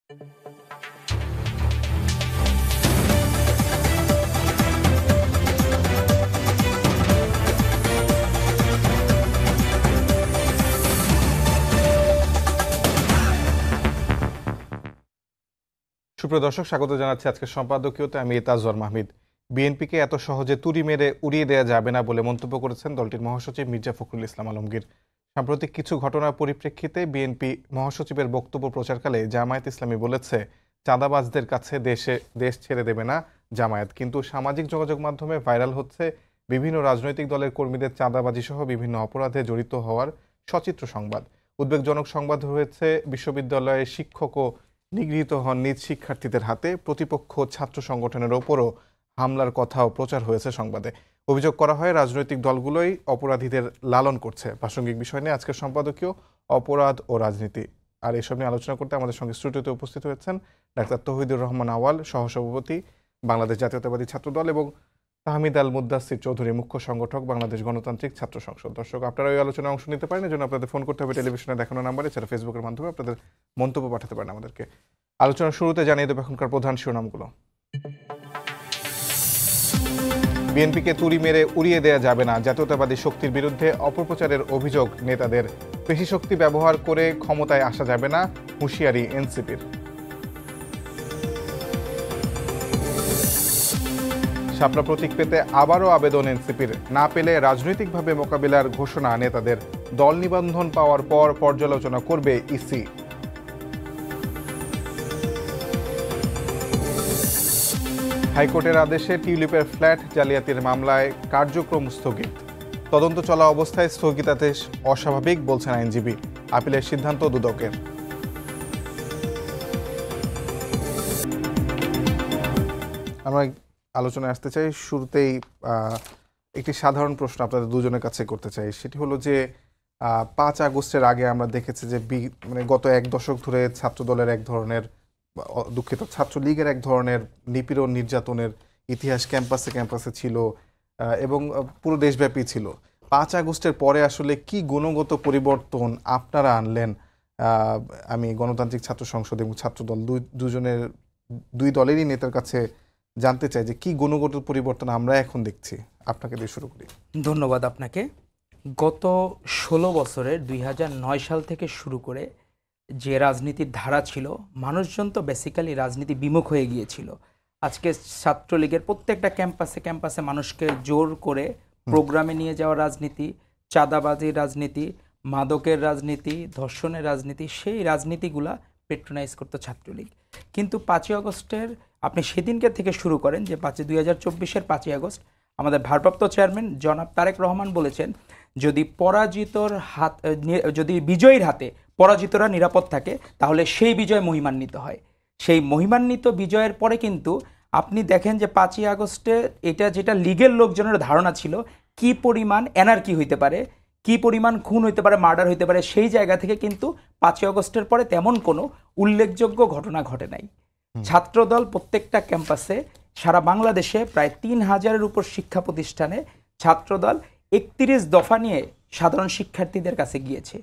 সুপ্রিয় দর্শক, স্বাগত জানাচ্ছি আজকের সম্পাদকীয়তে। আমি তাজওয়ার মাহমিদ। বিএনপিকে এত সহজে তুড়ি মেরে উড়িয়ে দেওয়া যাবে না বলে মন্তব্য করেছেন দলটির মহাসচিব মির্জা ফখরুল ইসলাম আলমগীর। সাম্প্রতিক কিছু ঘটনার পরিপ্রেক্ষিতে বিএনপি মহাসচিবের বক্তব্য প্রচারকালে জামায়াত ইসলামী বলেছে চাঁদাবাজদের কাছে দেশ ছেড়ে দেবে না জামায়াত। কিন্তু সামাজিক যোগাযোগ মাধ্যমে ভাইরাল হচ্ছে বিভিন্ন রাজনৈতিক দলের কর্মীদের চাঁদাবাজি সহ বিভিন্ন অপরাধে জড়িত হওয়ার সচিত্র সংবাদ। উদ্বেগজনক সংবাদ হয়েছে বিশ্ববিদ্যালয়ের শিক্ষকও নিগৃহীত হন নিজ শিক্ষার্থীদের হাতে। প্রতিপক্ষ ছাত্র সংগঠনের ওপরও হামলার কথাও প্রচার হয়েছে সংবাদে। অভিযোগ করা হয় রাজনৈতিক দলগুলোই অপরাধীদের লালন করছে। প্রাসঙ্গিক বিষয় নিয়ে আজকের সম্পাদকীয় অপরাধ ও রাজনীতি। আর এসব নিয়ে আলোচনা করতে আমাদের সঙ্গে স্টুডিওতে উপস্থিত হয়েছেন ডাক্তার তৌহিদুর রহমান আওয়াল, সহসভাপতি বাংলাদেশ জাতীয়তাবাদী ছাত্র দল, এবং তাহমিদ আল মুদ্দাসির চৌধুরী, মুখ্য সংগঠক বাংলাদেশ গণতান্ত্রিক ছাত্র সংসদ। দর্শক, আপনারা এই আলোচনায় অংশ নিতে পারেন। এজন্য আপনাদের ফোন করতে হবে টেলিভিশনে দেখানো নাম্বারে, এছাড়া ফেসবুকের মাধ্যমে আপনাদের মন্তব্য পাঠাতে পারেন আমাদেরকে। আলোচনার শুরুতে জানিয়ে দেব এখনকার প্রধান শিরোনামগুলো। বিএনপিকে তুড়ি মেরে উড়িয়ে দেওয়া যাবে না, জাতীয়তাবাদী শক্তির বিরুদ্ধে অপপ্রচারের অভিযোগ নেতাদের। পেশি শক্তি ব্যবহার করে ক্ষমতায় আসা যাবে না, হুঁশিয়ারি এনসিপির। শাপলা প্রতীক পেতে আবারও আবেদন এনসিপির, না পেলে রাজনৈতিকভাবে মোকাবিলার ঘোষণা নেতাদের। দল নিবন্ধন পাওয়ার পর পর্যালোচনা করবে ইসি। হাইকোর্টের আদেশে টিউলিপের ফ্ল্যাট জালিয়াতির মামলায় কার্যক্রম স্থগিত। তদন্ত চলা অবস্থায় স্থগিতাদেশ অস্বাভাবিক বলছেন আইনজীবী। আপিলের সিদ্ধান্ত দুদকের। আমরা আলোচনায় আসতে চাই। শুরুতেই একটি সাধারণ প্রশ্ন আপনাদের দুজনের কাছে করতে চাই। সেটি হলো যে 5 আগস্টের আগে আমরা দেখেছি যে গত এক দশক ধরে ছাত্র দলের এক ধরনের, দুঃখিত, ছাত্রলীগের এক ধরনের নিপীড়ন নির্যাতনের ইতিহাস ক্যাম্পাসে ক্যাম্পাসে ছিল এবং পুরো দেশব্যাপী ছিল। 5 আগস্টের পরে আসলে কি গুণগত পরিবর্তন আপনারা আনলেন? আমি গণতান্ত্রিক ছাত্র সংসদ এবং ছাত্রদল দুই দলেরই নেতার কাছে জানতে চাই যে কি গুণগত পরিবর্তন আমরা এখন দেখছি। আপনাকে দিয়ে শুরু করি। ধন্যবাদ আপনাকে। গত 16 বছরের 2009 সাল থেকে শুরু করে যে রাজনীতির ধারা ছিল, মানুষজন তো বেসিক্যালি রাজনীতি বিমুখ হয়ে গিয়েছিল। আজকে ছাত্রলীগের প্রত্যেকটা ক্যাম্পাসে ক্যাম্পাসে মানুষকে জোর করে প্রোগ্রামে নিয়ে যাওয়া রাজনীতি, চাঁদাবাজির রাজনীতি, মাদকের রাজনীতি, ধর্ষণের রাজনীতি, সেই রাজনীতিগুলা পেট্রোনাইজ করতো ছাত্রলীগ। কিন্তু 5ই আগস্টের আপনি সেদিনকে থেকে শুরু করেন যে 2024-এর 5ই আগস্ট আমাদের ভারপ্রাপ্ত চেয়ারম্যান জনাব তারেক রহমান বলেছেন, যদি বিজয়ীর হাতে পরাজিতরা নিরাপদ থাকে তাহলে সেই বিজয় মহিমান্বিত হয়। সেই মহিমান্বিত বিজয়ের পরে কিন্তু আপনি দেখেন যে 5ই আগস্টে এটা যেটা লীগের লোকজনের ধারণা ছিল কি পরিমাণ এনার্কি হইতে পারে, কি পরিমাণ খুন হইতে পারে, মার্ডার হইতে পারে, সেই জায়গা থেকে কিন্তু 5ই আগস্টের পরে তেমন কোনো উল্লেখযোগ্য ঘটনা ঘটে নাই। ছাত্রদল প্রত্যেকটা ক্যাম্পাসে সারা বাংলাদেশে প্রায় 3000-এর উপর শিক্ষা প্রতিষ্ঠানে ছাত্রদল 31 দফা নিয়ে সাধারণ শিক্ষার্থীদের কাছে গিয়েছে।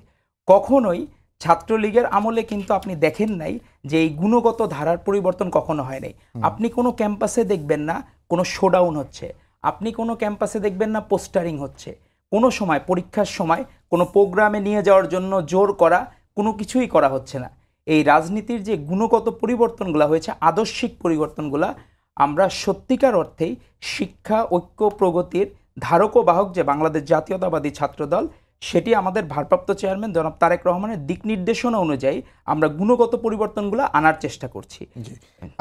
কখনোই ছাত্রলীগের আমলে কিন্তু আপনি দেখেন নাই যে এই গুণগত ধারার পরিবর্তন কখনো হয় নাই। আপনি কোনো ক্যাম্পাসে দেখবেন না কোনো শোডাউন হচ্ছে, আপনি কোনো ক্যাম্পাসে দেখবেন না পোস্টারিং হচ্ছে, কোনো সময় পরীক্ষার সময় কোনো প্রোগ্রামে নিয়ে যাওয়ার জন্য জোর করা কোনো কিছুই করা হচ্ছে না। এই রাজনীতির যে গুণগত পরিবর্তনগুলো হয়েছে, আদর্শিক পরিবর্তনগুলো, আমরা সত্যিকার অর্থেই শিক্ষা ঐক্য প্রগতির ধারক ও বাহক যে বাংলাদেশ জাতীয়তাবাদী ছাত্রদল, সেটি আমাদের ভারপ্রাপ্ত চেয়ারম্যান জনাব তারেক রহমানের দিক নির্দেশনা অনুযায়ী আমরা গুণগত পরিবর্তনগুলো আনার চেষ্টা করছি।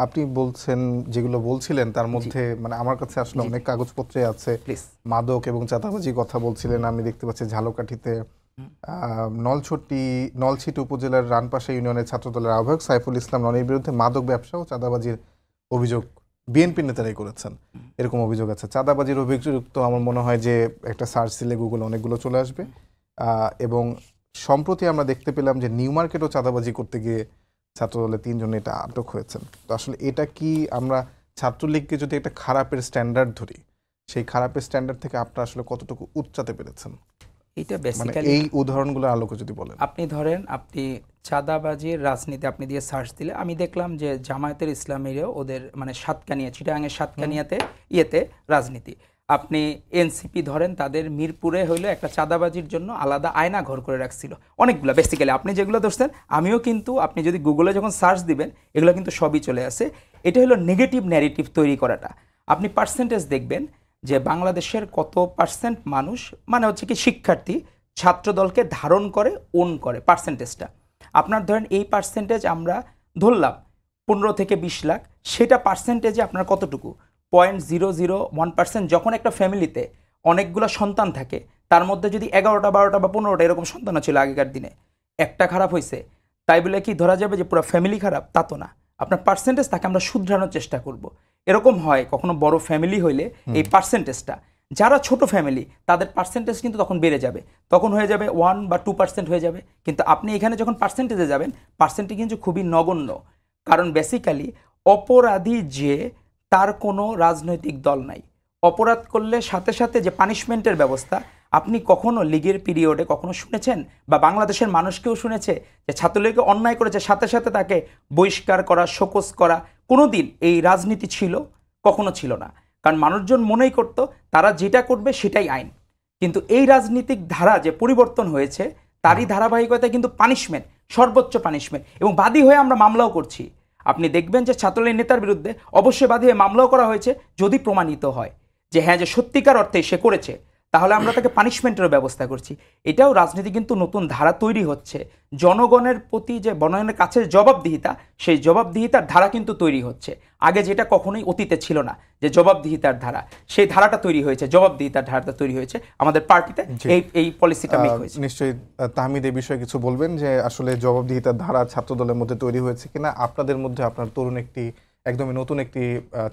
আপনি বলছেন, যেগুলো বলছিলেন তার মধ্যে আমার কাছে আসলে অনেক কাগজপত্রে আছে। মাদক এবং চাঁদাবাজি কথা বলছিলেন। আমি দেখতে পাচ্ছি ঝালকাঠিতে নলছিটি উপজেলার রানপাশা ইউনিয়নের ছাত্রদলের আহ্বায়ক সাইফুল ইসলাম ননির বিরুদ্ধে মাদক ব্যবসা ও চাঁদাবাজির অভিযোগ বিএনপি নেতারাই করেছেন, এরকম অভিযোগ আছে। চাঁদাবাজির অভিযোগ তো আমার মনে হয় যে একটা সার্চ দিলে গুগলে অনেকগুলো চলে আসবে। এবং সম্প্রতি আমরা দেখতে পেলাম যে নিউ মার্কেটও চাঁদাবাজি করতে গিয়ে ছাত্রদলের 3 জন এটা আটক হয়েছেন। তো আসলে এটা কি, আমরা ছাত্রলীগকে যদি একটা খারাপের স্ট্যান্ডার্ড ধরি, সেই খারাপের স্ট্যান্ডার্ড থেকে আপনারা আসলে কতটুকু উচ্চাতে পেরেছেন? এটা মানে বেসিক্যালি এই উদাহরণগুলো আলোকে যদি বলেন। আপনি ধরেন আপনি চাঁদাবাজির রাজনীতি আপনি দিয়ে সার্চ দিলে আমি দেখলাম যে জামায়াতের ইসলামীরও ওদের মানে সাতকানিয়া চিটাগাঙের সাতকানিয়াতে ইয়েতে রাজনীতি। আপনি এনসিপি ধরেন তাদের মিরপুরে হইলো একটা চাঁদাবাজির জন্য আলাদা আয়না ঘর করে রাখছিল অনেকগুলো। বেসিক্যালি আপনি যেগুলো ধরছেন আমিও কিন্তু আপনি যদি গুগলে যখন সার্চ দিবেন এগুলো কিন্তু সবই চলে আসে। এটা হলো নেগেটিভ ন্যারেটিভ তৈরি করাটা। আপনি পার্সেন্টেজ দেখবেন যে বাংলাদেশের কত পার্সেন্ট মানুষ মানে হচ্ছে কি শিক্ষার্থী ছাত্রদলকে ধারণ করে ওন করে পার্সেন্টেজটা আপনার ধরেন এই পার্সেন্টেজ আমরা ধরলাম 15 থেকে 20 লাখ, সেটা পার্সেন্টেজে আপনার কতটুকু 0.001%। যখন একটা ফ্যামিলিতে অনেকগুলো সন্তান থাকে তার মধ্যে যদি 11টা 12টা বা 15টা এরকম সন্তান ছিল আগেকার দিনে, একটা খারাপ হয়েছে তাই বলে কি ধরা যাবে যে পুরো ফ্যামিলি খারাপ? তা তো না। আপনার পার্সেন্টেজ তাকে আমরা শুধরানোর চেষ্টা করব। এরকম হয় কখনো বড় ফ্যামিলি হইলে এই পার্সেন্টেজটা, যারা ছোট ফ্যামিলি তাদের পার্সেন্টেজ কিন্তু তখন বেড়ে যাবে, তখন হয়ে যাবে 1 বা 2% হয়ে যাবে। কিন্তু আপনি এখানে যখন পার্সেন্টেজে যাবেন পার্সেন্টেজ কিন্তু খুবই নগণ্য। কারণ বেসিক্যালি অপরাধী যে তার কোনো রাজনৈতিক দল নাই। অপরাধ করলে সাথে সাথে যে পানিশমেন্টের ব্যবস্থা, আপনি কখনো লীগের পিরিয়ডে কখনো শুনেছেন বা বাংলাদেশের মানুষকেও শুনেছে যে ছাত্রলীগ অন্যায় করেছে সাথে সাথে তাকে বহিষ্কার করা, শোকজ করা? কোনো দিন এই রাজনীতি ছিল? কখনো ছিল না। কারণ মানুষজন মনেই করতো তারা যেটা করবে সেটাই আইন। কিন্তু এই রাজনীতিক ধারা যে পরিবর্তন হয়েছে তারই ধারাবাহিকতায় কিন্তু পানিশমেন্ট, সর্বোচ্চ পানিশমেন্ট, এবং বাদী হয়ে আমরা মামলাও করছি। আপনি দেখবেন যে ছাত্রলীগ নেতার বিরুদ্ধে অবশ্যই বাদী হয়ে মামলাও করা হয়েছে যদি প্রমাণিত হয় যে হ্যাঁ যে সত্যিকার অর্থে সে করেছে, তাহলে আমরা তাকে পানিশমেন্টের ব্যবস্থা করছি। এটাও রাজনীতি কিন্তু নতুন ধারা তৈরি হচ্ছে। জনগণের প্রতি যে জনগণের কাছে জবাবদিহিতা, সেই জবাবদিহিতার ধারা কিন্তু তৈরি হচ্ছে। আগে যেটা কখনোই অতীতে ছিল না যে জবাবদিহিতার ধারা, সেই ধারাটা তৈরি হয়েছে, জবাবদিহিতার ধারাটা তৈরি হয়েছে আমাদের পার্টিতে। এই পলিসিটা মেক হয়েছে। নিশ্চয়ই তাহমিদ এই বিষয়ে কিছু বলবেন যে আসলে জবাবদিহিতার ধারা ছাত্রদলের মধ্যে তৈরি হয়েছে কিনা, আপনাদের মধ্যে আপনার তরুণ একদমই নতুন একটি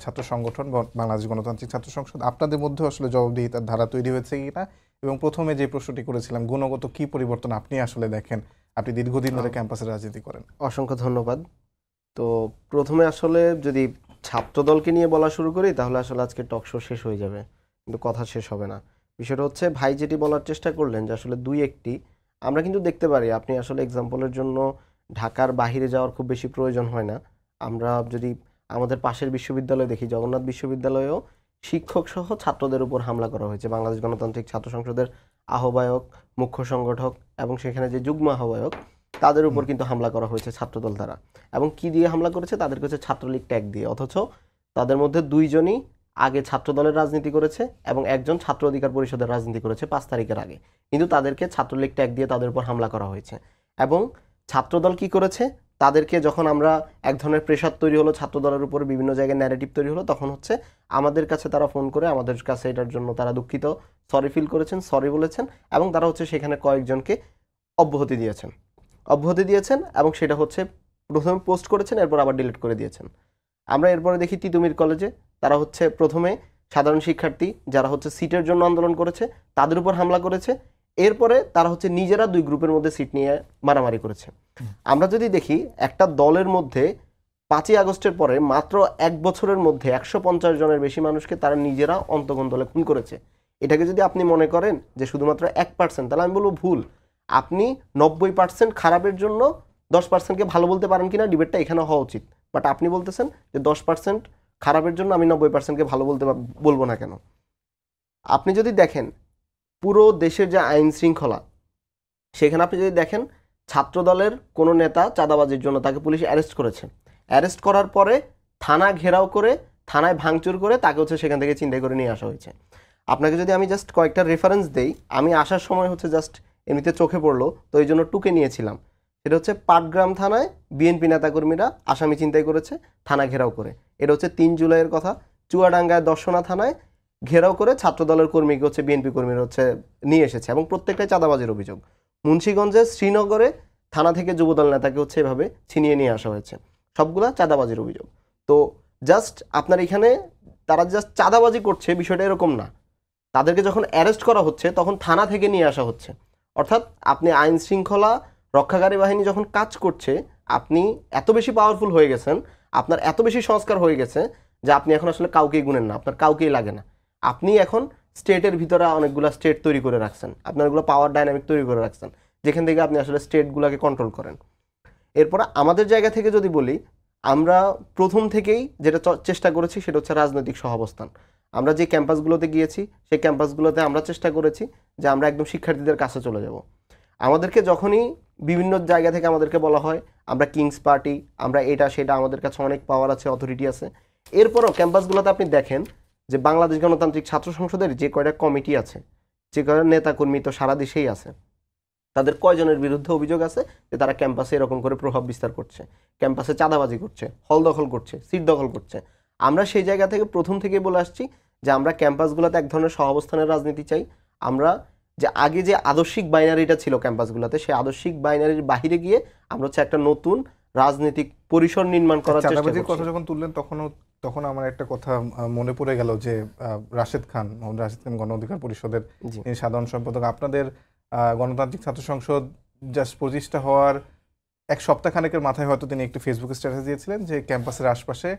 ছাত্র সংগঠন বাংলাদেশ গণতান্ত্রিক ছাত্র সংসদ, আপনাদের মধ্যে আসলে জবাবদিহিতার ধারা তৈরি হয়েছে কিনা, এবং প্রথমে যে প্রশ্নটি করেছিলাম গুণগত কি পরিবর্তন আপনি আসলে দেখেন, আপনি দীর্ঘদিন ধরে ক্যাম্পাসে রাজনীতি করেন। অসংখ্য ধন্যবাদ। তো প্রথমে আসলে যদি ছাত্রদলকে নিয়ে বলা শুরু করি তাহলে আসলে আজকে টক শো শেষ হয়ে যাবে, কিন্তু কথা শেষ হবে না। বিষয়টা হচ্ছে ভাই যেটি বলার চেষ্টা করলেন যে আসলে দুই একটি আমরা কিন্তু দেখতে পারি, আপনি আসলে এক্সাম্পলের জন্য ঢাকার বাহিরে যাওয়ার খুব বেশি প্রয়োজন হয় না। আমরা যদি আমাদের পাশের বিশ্ববিদ্যালয় দেখি, জগন্নাথ বিশ্ববিদ্যালয়েও শিক্ষক সহ ছাত্রদের উপর হামলা করা হয়েছে। বাংলাদেশ গণতান্ত্রিক ছাত্র সংসদের আহ্বায়ক, মুখ্য সংগঠক এবং সেখানে যে যুগ্ম আহ্বায়ক তাদের উপর কিন্তু হামলা করা হয়েছে ছাত্রদল দ্বারা। এবং কি দিয়ে হামলা করেছে? তাদেরকে হচ্ছে ছাত্রলীগ ট্যাগ দিয়ে। অথচ তাদের মধ্যে দুইজনই আগে ছাত্রদলের রাজনীতি করেছে এবং একজন ছাত্র অধিকার পরিষদের রাজনীতি করেছে 5 তারিখের আগে, কিন্তু তাদেরকে ছাত্রলীগ ট্যাগ দিয়ে তাদের উপর হামলা করা হয়েছে। এবং ছাত্রদল কি করেছে? তাদেরকে যখন আমরা এক ধরনের প্রেশার তৈরি হলো ছাত্রদলের উপর, বিভিন্ন জায়গায় ন্যারেটিভ তৈরি হলো, তখন হচ্ছে আমাদের কাছে তারা ফোন করে আমাদের কাছে এটার জন্য তারা দুঃখিত, সরি ফিল করেছেন, সরি বলেছেন, এবং তারা হচ্ছে সেখানে কয়েকজনকে অব্যাহতি দিয়েছেন এবং সেটা হচ্ছে প্রথমে পোস্ট করেছেন, এরপর আবার ডিলিট করে দিয়েছেন। আমরা এরপরে দেখি তিতুমির কলেজে তারা হচ্ছে প্রথমে সাধারণ শিক্ষার্থী যারা হচ্ছে সিটের জন্য আন্দোলন করেছে তাদের উপর হামলা করেছে, এরপরে তারা হচ্ছে নিজেরা দুই গ্রুপের মধ্যে সিট নিয়ে মারামারি করেছে। আমরা যদি দেখি একটা দলের মধ্যে 5ই আগস্টের পরে মাত্র 1 বছরের মধ্যে 150 জনের বেশি মানুষকে তারা নিজেরা অন্তগণ দলে খুন করেছে। এটাকে যদি আপনি মনে করেন যে শুধুমাত্র 1%, তাহলে আমি বলবো ভুল। আপনি 90% খারাপের জন্য 10%কে ভালো বলতে পারেন কিনা ডিবেটটা এখানে হওয়া উচিত। বাট আপনি বলতেছেন যে 10% খারাপের জন্য আমি 90%কে ভালো বলবো না কেন? আপনি যদি দেখেন পুরো দেশের যে আইন শৃঙ্খলা, সেখানে আপনি যদি দেখেন ছাত্রদলের কোনো নেতা চাঁদাবাজির জন্য তাকে পুলিশ অ্যারেস্ট করেছে, অ্যারেস্ট করার পরে থানা ঘেরাও করে, থানায় ভাঙচুর করে তাকে হচ্ছে সেখান থেকে চিন্তাই করে নিয়ে আসা হয়েছে। আপনাকে যদি আমি জাস্ট কয়েকটা রেফারেন্স দেই, আমি আসার সময় হচ্ছে জাস্ট এমনিতে চোখে পড়লো তো এই জন্য টুকে নিয়েছিলাম। সেটা হচ্ছে পাটগ্রাম থানায় বিএনপি নেতাকর্মীরা আসামি চিন্তাই করেছে থানা ঘেরাও করে, এটা হচ্ছে 3 জুলাইয়ের কথা। চুয়াডাঙ্গায় দর্শনা থানায় ঘেরাও করে ছাত্রদলের কর্মীকে হচ্ছে বিএনপি কর্মীরা হচ্ছে নিয়ে এসেছে এবং প্রত্যেকটাই চাঁদাবাজির অভিযোগ। মুন্সিগঞ্জে শ্রীনগরে থানা থেকে যুবদল নেতাকে হচ্ছে এভাবে ছিনিয়ে নিয়ে আসা হয়েছে, সবগুলা চাঁদাবাজির অভিযোগ। তো জাস্ট আপনার এখানে তারা জাস্ট চাঁদাবাজি করছে বিষয়টা এরকম না, তাদেরকে যখন অ্যারেস্ট করা হচ্ছে তখন থানা থেকে নিয়ে আসা হচ্ছে। অর্থাৎ আপনি আইন শৃঙ্খলা রক্ষাকারী বাহিনী যখন কাজ করছে, আপনি এত বেশি পাওয়ারফুল হয়ে গেছেন, আপনার এত বেশি সংস্কার হয়ে গেছে যে আপনি এখন আসলে কাউকেই গুনেন না, আপনার কাউকেই লাগে না। আপনি এখন স্টেটের ভিতরে অনেকগুলো স্টেট তৈরি করে রাখছেন, আপনার ওগুলো পাওয়ার ডাইনামিক তৈরি করে রাখছেন, যেখান থেকে আপনি আসলে স্টেটগুলোকে কন্ট্রোল করেন। এরপরে আমাদের জায়গা থেকে যদি বলি, আমরা প্রথম থেকেই যেটা চেষ্টা করেছি সেটা হচ্ছে রাজনৈতিক সহাবস্থান। আমরা যে ক্যাম্পাসগুলোতে গিয়েছি সেই ক্যাম্পাসগুলোতে আমরা চেষ্টা করেছি যে আমরা একদম শিক্ষার্থীদের কাছে চলে যাব। আমাদেরকে যখনই বিভিন্ন জায়গা থেকে আমাদেরকে বলা হয় আমরা কিংস পার্টি, আমরা এটা সেটা, আমাদের কাছে অনেক পাওয়ার আছে, অথরিটি আছে, এরপরও ক্যাম্পাসগুলোতে আপনি দেখেন যে বাংলাদেশ গণতান্ত্রিক ছাত্র সংসদের যে কয়টা কমিটি আছে, যে কয়টা নেতাকর্মী তো সারা দেশেই আছে, তাদের কয়জনের বিরুদ্ধে অভিযোগ আছে যে তারা ক্যাম্পাসে এরকম করে প্রভাব বিস্তার করছে, ক্যাম্পাসে চাঁদাবাজি করছে, হল দখল করছে, সিট দখল করছে। আমরা সেই জায়গা থেকে প্রথম থেকেই বলে আসছি যে আমরা ক্যাম্পাসগুলোতে এক ধরনের সহাবস্থানের রাজনীতি চাই। আমরা যে আগে যে আদর্শিক বাইনারিটা ছিল ক্যাম্পাসগুলোতে, সেই আদর্শিক বাইনারির বাহিরে গিয়ে আমরা হচ্ছে একটা নতুন রাজনৈতিক পরিসর নির্মাণ করার চেষ্টা চাঁদাবাজির কথা করছি। যখন তুললেন তখন আমার একটা কথা মনে পড়ে গেল যে রাশেদ খান, মোহাম্মদ রাশেদ খান, গণ অধিকার পরিষদের জি। তিনি সাধারণ সম্পাদক। আপনাদের গণতান্ত্রিক ছাত্র সংসদ জাস্ট প্রতিষ্ঠা হওয়ার এক সপ্তাহখানেকের মাথায় হয়তো তিনি একটি ফেসবুকে স্ট্যাটাস দিয়েছিলেন যে ক্যাম্পাসের আশপাশে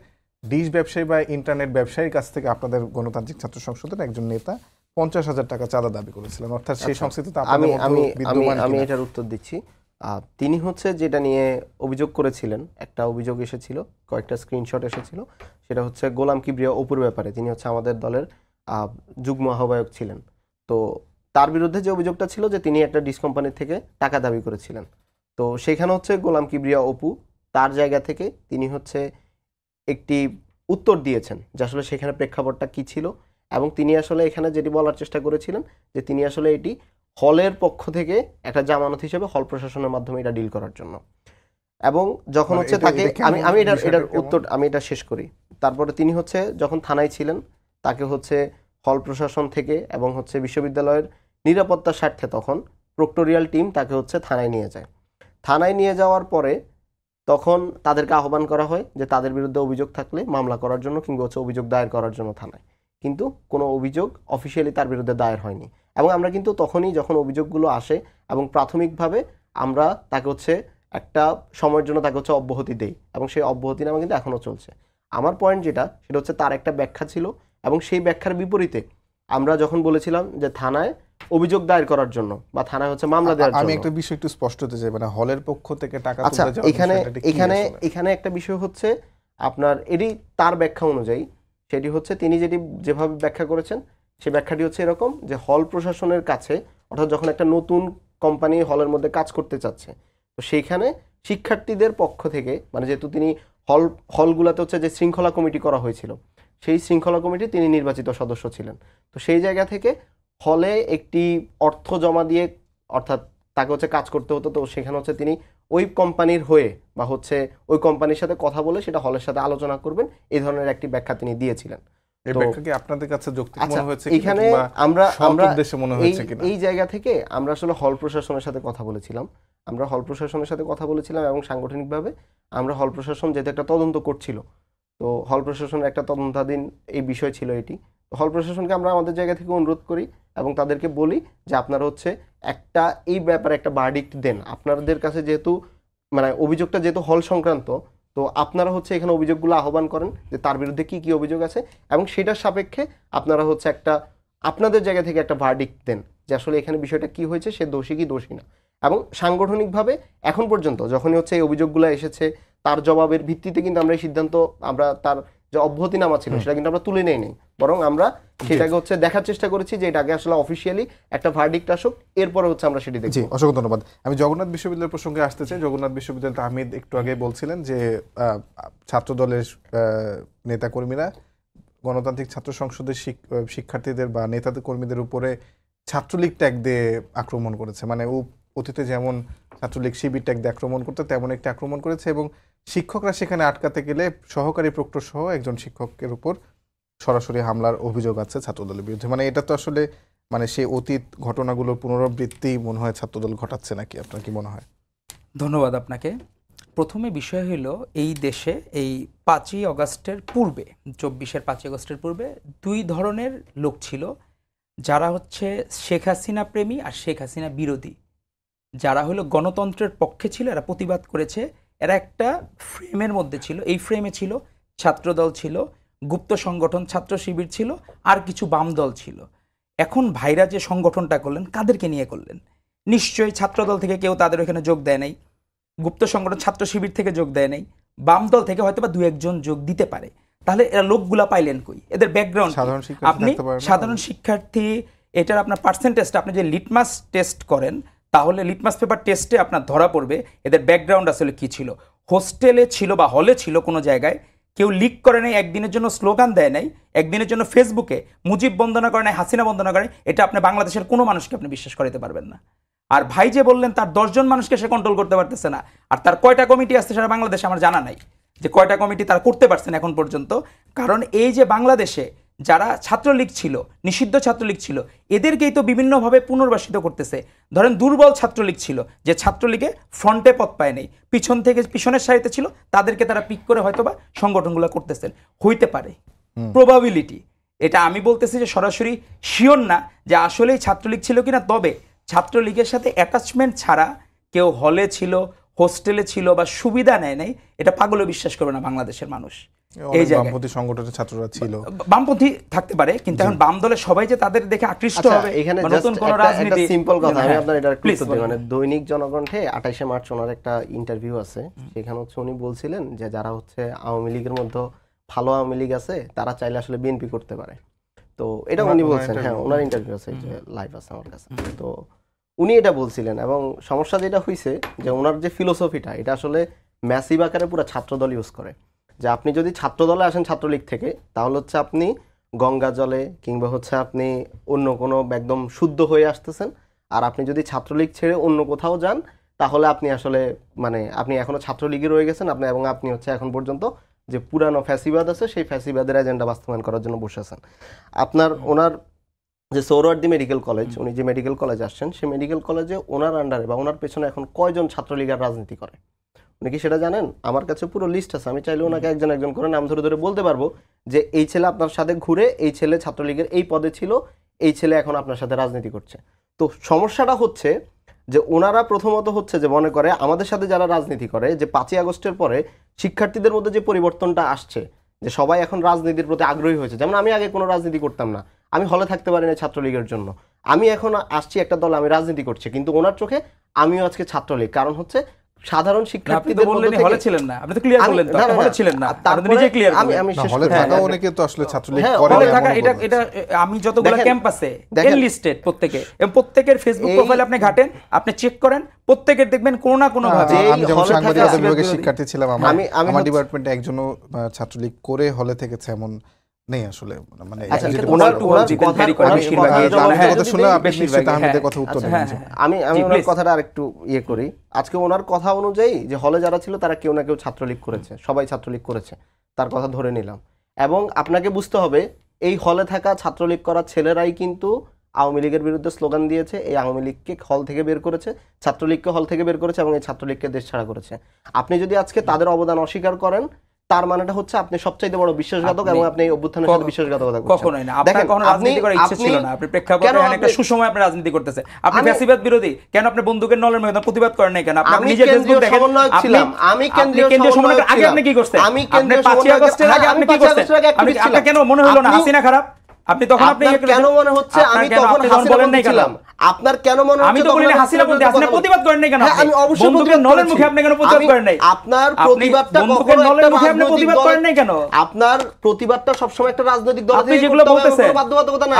ডিশ ব্যবসায়ী বা ইন্টারনেট ব্যবসায়ীর কাছ থেকে আপনাদের গণতান্ত্রিক ছাত্র সংসদের একজন নেতা 50,000 টাকা চাঁদা দাবি করেছিলেন। অর্থাৎ সেই সংস্কৃতিতে আমি আপনাদের আমি মধ্যে আমি বিদ্যমান আমি কিনা? এটার উত্তর দিচ্ছি। তিনি হচ্ছে যেটা নিয়ে অভিযোগ করেছিলেন, একটা অভিযোগ এসেছিল, কয়েকটা স্ক্রিনশট এসেছিল, সেটা হচ্ছে গোলাম কিবরিয়া অপুর ব্যাপারে। তিনি হচ্ছে আমাদের দলের যুগ্ম আহ্বায়ক ছিলেন। তো তার বিরুদ্ধে যে অভিযোগটা ছিল যে তিনি একটা ডিস কোম্পানির থেকে টাকা দাবি করেছিলেন। তো সেখানে হচ্ছে গোলাম কিবরিয়া অপু তার জায়গা থেকে তিনি হচ্ছে একটি উত্তর দিয়েছেন যে আসলে সেখানে প্রেক্ষাপটটা কি ছিল, এবং তিনি আসলে এখানে যেটি বলার চেষ্টা করেছিলেন যে তিনি আসলে এটি হলের পক্ষ থেকে একটা জামানত হিসেবে হল প্রশাসনের মাধ্যমে এটা ডিল করার জন্য। এবং যখন মানে হচ্ছে এটা- তাকে এটা কেমন? আমি এটার বিষয়টা এটার কেমন? উত্তর আমি এটা শেষ করি। তারপরে তিনি হচ্ছে যখন থানায় ছিলেন, তাকে হচ্ছে হল প্রশাসন থেকে এবং হচ্ছে বিশ্ববিদ্যালয়ের নিরাপত্তার স্বার্থে তখন প্রক্টোরিয়াল টিম তাকে হচ্ছে থানায় নিয়ে যায়। থানায় নিয়ে যাওয়ার পরে তখন তাদেরকে আহ্বান করা হয় যে তাদের বিরুদ্ধে অভিযোগ থাকলে মামলা করার জন্য কিংবা হচ্ছে অভিযোগ দায়ের করার জন্য থানায়, কিন্তু কোনো অভিযোগ অফিসিয়ালি তার বিরুদ্ধে দায়ের হয়নি। এবং আমরা কিন্তু তখনই যখন অভিযোগগুলো আসে এবং প্রাথমিকভাবে আমরা তাকে হচ্ছে একটা সময়ের জন্য তাকে হচ্ছে অব্যাহতি দেই, এবং সেই অব্যাহতি নামা কিন্তু এখনও চলছে। আমার পয়েন্ট যেটা সেটা হচ্ছে তার একটা ব্যাখ্যা ছিল, এবং সেই ব্যাখ্যার বিপরীতে আমরা যখন বলেছিলাম যে থানায় অভিযোগ দায়ের করার জন্য বা থানায় হচ্ছে মামলা দেওয়ার আমি জন্য। একটা বিষয় একটু স্পষ্ট হতে চাই, মানে হলের পক্ষ থেকে টাকা আচ্ছা, তুলে যাওয়ার এখানে বিষয়টা কি এখানে আসলে? এখানে একটা বিষয় হচ্ছে আপনার এটি তার ব্যাখ্যা অনুযায়ী, সেটি হচ্ছে তিনি যেভাবে ব্যাখ্যা করেছেন সেই ব্যাখ্যাটি হচ্ছে এরকম যে হল প্রশাসনের কাছে, অর্থাৎ যখন একটা নতুন কোম্পানি হলের মধ্যে কাজ করতে চাচ্ছে, তো সেইখানে শিক্ষার্থীদের পক্ষ থেকে, মানে যেহেতু তিনি হলগুলোতে হচ্ছে যে শৃঙ্খলা কমিটি করা হয়েছিল, সেই শৃঙ্খলা কমিটি তিনি নির্বাচিত সদস্য ছিলেন। তো সেই জায়গা থেকে হলে একটি অর্থ জমা দিয়ে, অর্থাৎ তাকে হচ্ছে কাজ করতে হতো, তো সেখানে হচ্ছে তিনি ওই কোম্পানির হয়ে বা হচ্ছে ওই কোম্পানির সাথে কথা বলে সেটা হলের সাথে আলোচনা করবেন, এই ধরনের একটি ব্যাখ্যা তিনি দিয়েছিলেন। এই তো- ব্যাখ্যা কি আপনাদের কাছে যৌক্তিক আচ্ছা, মনে হয়েছে কিনা, এখানে কিংবা আমরা সৎ আমরা উদ্দেশ্যে মনে এই হয়েছে কিনা? এই জায়গা থেকে আমরা আসলে হল প্রশাসনের সাথে কথা বলেছিলাম। আমরা হল প্রশাসনের সাথে কথা বলেছিলাম এবং সাংগঠনিকভাবে আমরা হল প্রশাসন যেহেতু একটা তদন্ত করছিল, তো হল প্রশাসনের একটা তদন্তাধীন এই বিষয় ছিল এটি। তো হল প্রশাসনকে আমরা আমাদের জায়গা থেকে অনুরোধ করি এবং তাদেরকে বলি যে আপনারা হচ্ছে একটা এই ব্যাপারে একটা ভার্ডিক্ট দেন। আপনাদের কাছে যেহেতু মানে অভিযোগটা যেহেতু হল সংক্রান্ত, তো আপনারা হচ্ছে এখানে অভিযোগগুলো আহ্বান করেন যে তার বিরুদ্ধে কি কি অভিযোগ আছে, এবং সেটার সাপেক্ষে আপনারা হচ্ছে একটা আপনাদের জায়গা থেকে একটা ভার্ডিক্ট দেন যে আসলে এখানে বিষয়টা কি হয়েছে, সে দোষী কি দোষী না। এবং সাংগঠনিকভাবে এখন পর্যন্ত যখনই হচ্ছে এই অভিযোগগুলো এসেছে, তার জবাবের ভিত্তিতে কিন্তু আমরা এই সিদ্ধান্ত, আমরা তার যে অব্যাহতিনামা ছিল সেটা কিন্তু আমরা তুলে নেই নাই, বরং আমরা সেটাকে হচ্ছে দেখার চেষ্টা করেছি যে এটাকে আসলে অফিসিয়ালি একটা ভার্ডিক্ট আসুক, এরপরে হচ্ছে আমরা সেটি জি, দেখব। অসংখ্য ধন্যবাদ। আমি জগন্নাথ বিশ্ববিদ্যালয়ের প্রসঙ্গে আসতে চাই। জগন্নাথ বিশ্ববিদ্যালয় আহমেদ একটু আগে বলছিলেন যে ছাত্র দলের নেতাকর্মীরা গণতান্ত্রিক ছাত্র সংসদের শিক্ষার্থীদের বা নেতাদের কর্মীদের উপরে ছাত্রলীগ ট্যাগ দিয়ে আক্রমণ করেছে। মানে অতীতে যেমন ছাত্রলীগ শিবির ট্যাগ দিয়ে আক্রমণ করতে, তেমন একটি আক্রমণ করেছে, এবং শিক্ষকরা সেখানে আটকাতে গেলে সহকারী প্রক্টর সহ একজন শিক্ষকের উপর সরাসরি হামলার অভিযোগ আছে ছাত্রদলের বিরুদ্ধে। মানে এটা তো আসলে মানে সেই অতীত ঘটনাগুলোর পুনরাবৃত্তি মনে হয় ছাত্রদল ঘটাচ্ছে নাকি? আপনার কি মনে হয়? ধন্যবাদ আপনাকে। প্রথমে বিষয় হলো এই দেশে এই 5ই অগাস্টের পূর্বে, 24-এর 5ই অগাস্টের পূর্বে দুই ধরনের লোক ছিল, যারা হচ্ছে শেখ হাসিনা প্রেমী আর শেখ হাসিনা বিরোধী। যারা হলো গণতন্ত্রের পক্ষে ছিল, এরা প্রতিবাদ করেছে, এরা একটা ফ্রেমের মধ্যে ছিল। এই ফ্রেমে ছিল ছাত্রদল ছিল, গুপ্ত সংগঠন ছাত্র শিবির ছিল, আর কিছু বাম দল ছিল। এখন ভাইরা যে সংগঠনটা করলেন কাদেরকে নিয়ে করলেন? নিশ্চয়ই ছাত্রদল থেকে কেউ তাদের ওখানে যোগ দেয় নাই, গুপ্ত সংগঠন ছাত্র শিবির থেকে যোগ দেয় নাই, বাম দল থেকে হয়তো বা 2-1 জন যোগ দিতে পারে। তাহলে এরা লোকগুলা পাইলেন কই? এদের ব্যাকগ্রাউন্ড আপনি সাধারণ শিক্ষার্থী, এটার আপনার পার্সেন্টেজটা আপনি যে লিটমাস টেস্ট করেন, তাহলে লিটমাস পেপার টেস্টে আপনার ধরা পড়বে এদের ব্যাকগ্রাউন্ড আসলে কি ছিল। হোস্টেলে ছিল বা হলে ছিল কোনো জায়গায়, কেউ লিক করে নাই, একদিনের জন্য স্লোগান দেয় নাই, একদিনের জন্য ফেসবুকে মুজিব বন্দনা করে নাই, হাসিনা বন্দনা করে, এটা আপনি বাংলাদেশের কোনো মানুষকে আপনি বিশ্বাস করাতে পারবেন না। আর ভাই যে বললেন তার 10 জন মানুষকে সে কন্ট্রোল করতে পারতেছে না, আর তার কয়টা কমিটি আসছে সারা বাংলাদেশে আমার জানা নাই যে কয়টা কমিটি তারা করতে পারছেন এখন পর্যন্ত। কারণ এই যে বাংলাদেশে যারা ছাত্রলীগ ছিল, নিষিদ্ধ ছাত্রলীগ ছিল, এদেরকেই তো বিভিন্নভাবে পুনর্বাসিত করতেছে। ধরেন দুর্বল ছাত্রলীগ ছিল, যে ছাত্রলীগে ফ্রন্টে পথ পায় নাই, পিছন থেকে পিছনের সারিতে ছিল, তাদেরকে তারা পিক করে হয়তোবা সংগঠনগুলো করতেছেন। হইতে পারে, প্রবাবিলিটি, এটা আমি বলতেছি যে সরাসরি শিওর না যে আসলেই ছাত্রলীগ ছিল কিনা। তবে ছাত্রলীগের সাথে অ্যাটাচমেন্ট ছাড়া কেউ হলে ছিল, হোস্টেলে ছিল বা সুবিধা নেয় নাই, এটা পাগলে বিশ্বাস করবে না বাংলাদেশের মানুষ। এই জায়গায় বামপন্থী সংগঠনের ছাত্ররা ছিল, বামপন্থী থাকতে পারে, কিন্তু এখন বাম দলে সবাই যে তাদের দেখে আকৃষ্ট হবে এখানে নতুন কোন রাজনীতি। সিম্পল কথা আমি আপনার এটা প্লিজ একটু মানে দৈনিক জনকণ্ঠে 28 মার্চ ওনার একটা ইন্টারভিউ আছে, সেখানে হচ্ছে উনি বলছিলেন যে যারা হচ্ছে আওয়ামী লীগের মধ্যে ভালো আওয়ামী লীগ আছে তারা চাইলে আসলে বিএনপি করতে পারে। তো এটা উনি বলছেন, হ্যাঁ ওনার ইন্টারভিউ আছে, যে লাইভ আছে আমার কাছে। তো উনি এটা বলছিলেন, এবং সমস্যা যেটা হয়েছে যে ওনার যে ফিলোসফিটা এটা আসলে ম্যাসিভ আকারে পুরো ছাত্রদল ইউজ করে। যে আপনি যদি ছাত্রদলে আসেন ছাত্রলীগ থেকে, তাহলে হচ্ছে আপনি গঙ্গা জলে কিংবা হচ্ছে আপনি অন্য কোনো একদম শুদ্ধ হয়ে আসতেছেন। আর আপনি যদি ছাত্রলীগ ছেড়ে অন্য কোথাও যান, তাহলে আপনি আসলে মানে আপনি এখনো ছাত্রলীগে রয়ে গেছেন আপনি, এবং আপনি হচ্ছে এখন পর্যন্ত যে পুরানো ফ্যাসিবাদ আছে সেই ফ্যাসিবাদের এজেন্ডা বাস্তবায়ন করার জন্য বসে আছেন। আপনার ওনার যে সোহরাওয়ার্দী মেডিকেল কলেজ, উনি যে মেডিকেল কলেজে আসছেন, সেই মেডিকেল কলেজে ওনার আন্ডারে বা ওনার পেছনে এখন কয়জন ছাত্রলীগের রাজনীতি করে উনি কি সেটা জানেন? আমার কাছে পুরো লিস্ট আছে, আমি চাইলে ওনাকে একজন একজন করে নাম ধরে ধরে বলতে পারবো যে এই ছেলে আপনার সাথে ঘুরে, এই ছেলে ছাত্রলীগের এই পদে ছিল, এই ছেলে এখন আপনার সাথে রাজনীতি করছে। তো সমস্যাটা হচ্ছে যে ওনারা প্রথমত হচ্ছে যে মনে করে আমাদের সাথে যারা রাজনীতি করে, যে 5ই আগস্টের পরে শিক্ষার্থীদের মধ্যে যে পরিবর্তনটা আসছে, যে সবাই এখন রাজনীতির প্রতি আগ্রহী হয়েছে। যেমন আমি আগে কোনো রাজনীতি করতাম না, আমি হলে থাকতে পারি না ছাত্রলীগের জন্য, আমি এখন আসছি একটা দল, আমি রাজনীতি করছি, কিন্তু ওনার চোখে আমিও আজকে ছাত্রলীগ। কারণ হচ্ছে সাধারণ শিক্ষার্থীদের বললেন হলে ছিলেন না, আপনি তো ক্লিয়ার করলেন তো হলে ছিলেন না, আপনি নিজে ক্লিয়ার করলেন। আমি শেষ হলে করে থাকা অনেকে তো আসলে ছাত্রলীগ হ্যাঁ, করে হলে না, থাকা এমন এটা বলবো। এটা আমি যতগুলো দেখেন, ক্যাম্পাসে এনলিস্টেড প্রত্যেকে, এবং প্রত্যেকের ফেসবুক প্রোফাইল আপনি ঘাটেন, আপনি চেক করেন, প্রত্যেকের দেখবেন কোনো না কোনো ভাবে। আমি যেমন হলে সাংবাদিকতা থাকা বিভাগের শিক্ষার্থী ছিলাম, আমার হচ্ছে- ডিপার্টমেন্টে একজনও ছাত্রলীগ করে হলে থেকেছে এমন নেই আসলে। মানে আচ্ছা, যেটা ওনার বলছেন- কথা- আমি কথা শুনে আপনি নিশ্চিত আহমেদের কথা উত্তর দেবেন। আমি ওনার কথাটা আরেকটু ইয়ে করি। আজকে ওনার কথা অনুযায়ী যে হলে যারা ছিল তারা কেউ না কেউ ছাত্রলীগ করেছে, সবাই ছাত্রলীগ করেছে, তার কথা ধরে নিলাম। এবং আপনাকে বুঝতে হবে এই হলে থাকা ছাত্রলীগ করা ছেলেরাই কিন্তু আওয়ামী লীগের বিরুদ্ধে স্লোগান দিয়েছে, এই আওয়ামী লীগকে হল থেকে বের করেছে, ছাত্রলীগকে হল থেকে বের করেছে, এবং এই ছাত্রলীগকে দেশ ছাড়া করেছে। আপনি যদি আজকে তাদের অবদান অস্বীকার করেন, তার মানেটা হচ্ছে আপনি সবচাইতে বড় বিশ্বাসঘাতক, এবং আপনি এই অভ্যুত্থানের সাথে বিশ্বাসঘাতকতা করছেন। কখনোই না, আপনার কখনো রাজনীতি করার ইচ্ছে ছিল না, আপনি প্রেক্ষাপটে একটা সুসময় আপনি রাজনীতি করতেছে, আপনি ফ্যাসিবাদ বিরোধী, কেন আপনি বন্দুকের নলের মধ্যে প্রতিবাদ করেন নাই কেন? আপনি নিজে ফেসবুক দেখেন, আমি কেন্দ্রীয় সমন্বয়ক আগে আপনি কি করছেন? আপনি 5ই আগস্টের আগে আপনি কি করছেন? আপনি কেন মনে হলো না হাসিনা খারাপ? আপনি তখন আপনি কেন মনে হচ্ছে আমি তখন হাসিনা বলেন নাই ছিলাম? আপনার কেন মনে হচ্ছে? আমি তো বলি না হাসিনা বলতে, হাসিনা প্রতিবাদ করেন নাই কেন? আমি অবশ্যই বন্দুকের নলের মুখে আপনি কেন প্রতিবাদ করেন নাই? আপনার প্রতিবাদটা বন্দুকের নলের মুখে আপনি প্রতিবাদ করেন নাই কেন? আপনার প্রতিবাদটা সবসময় একটা রাজনৈতিক দল আপনি যেগুলো বলতেছেন,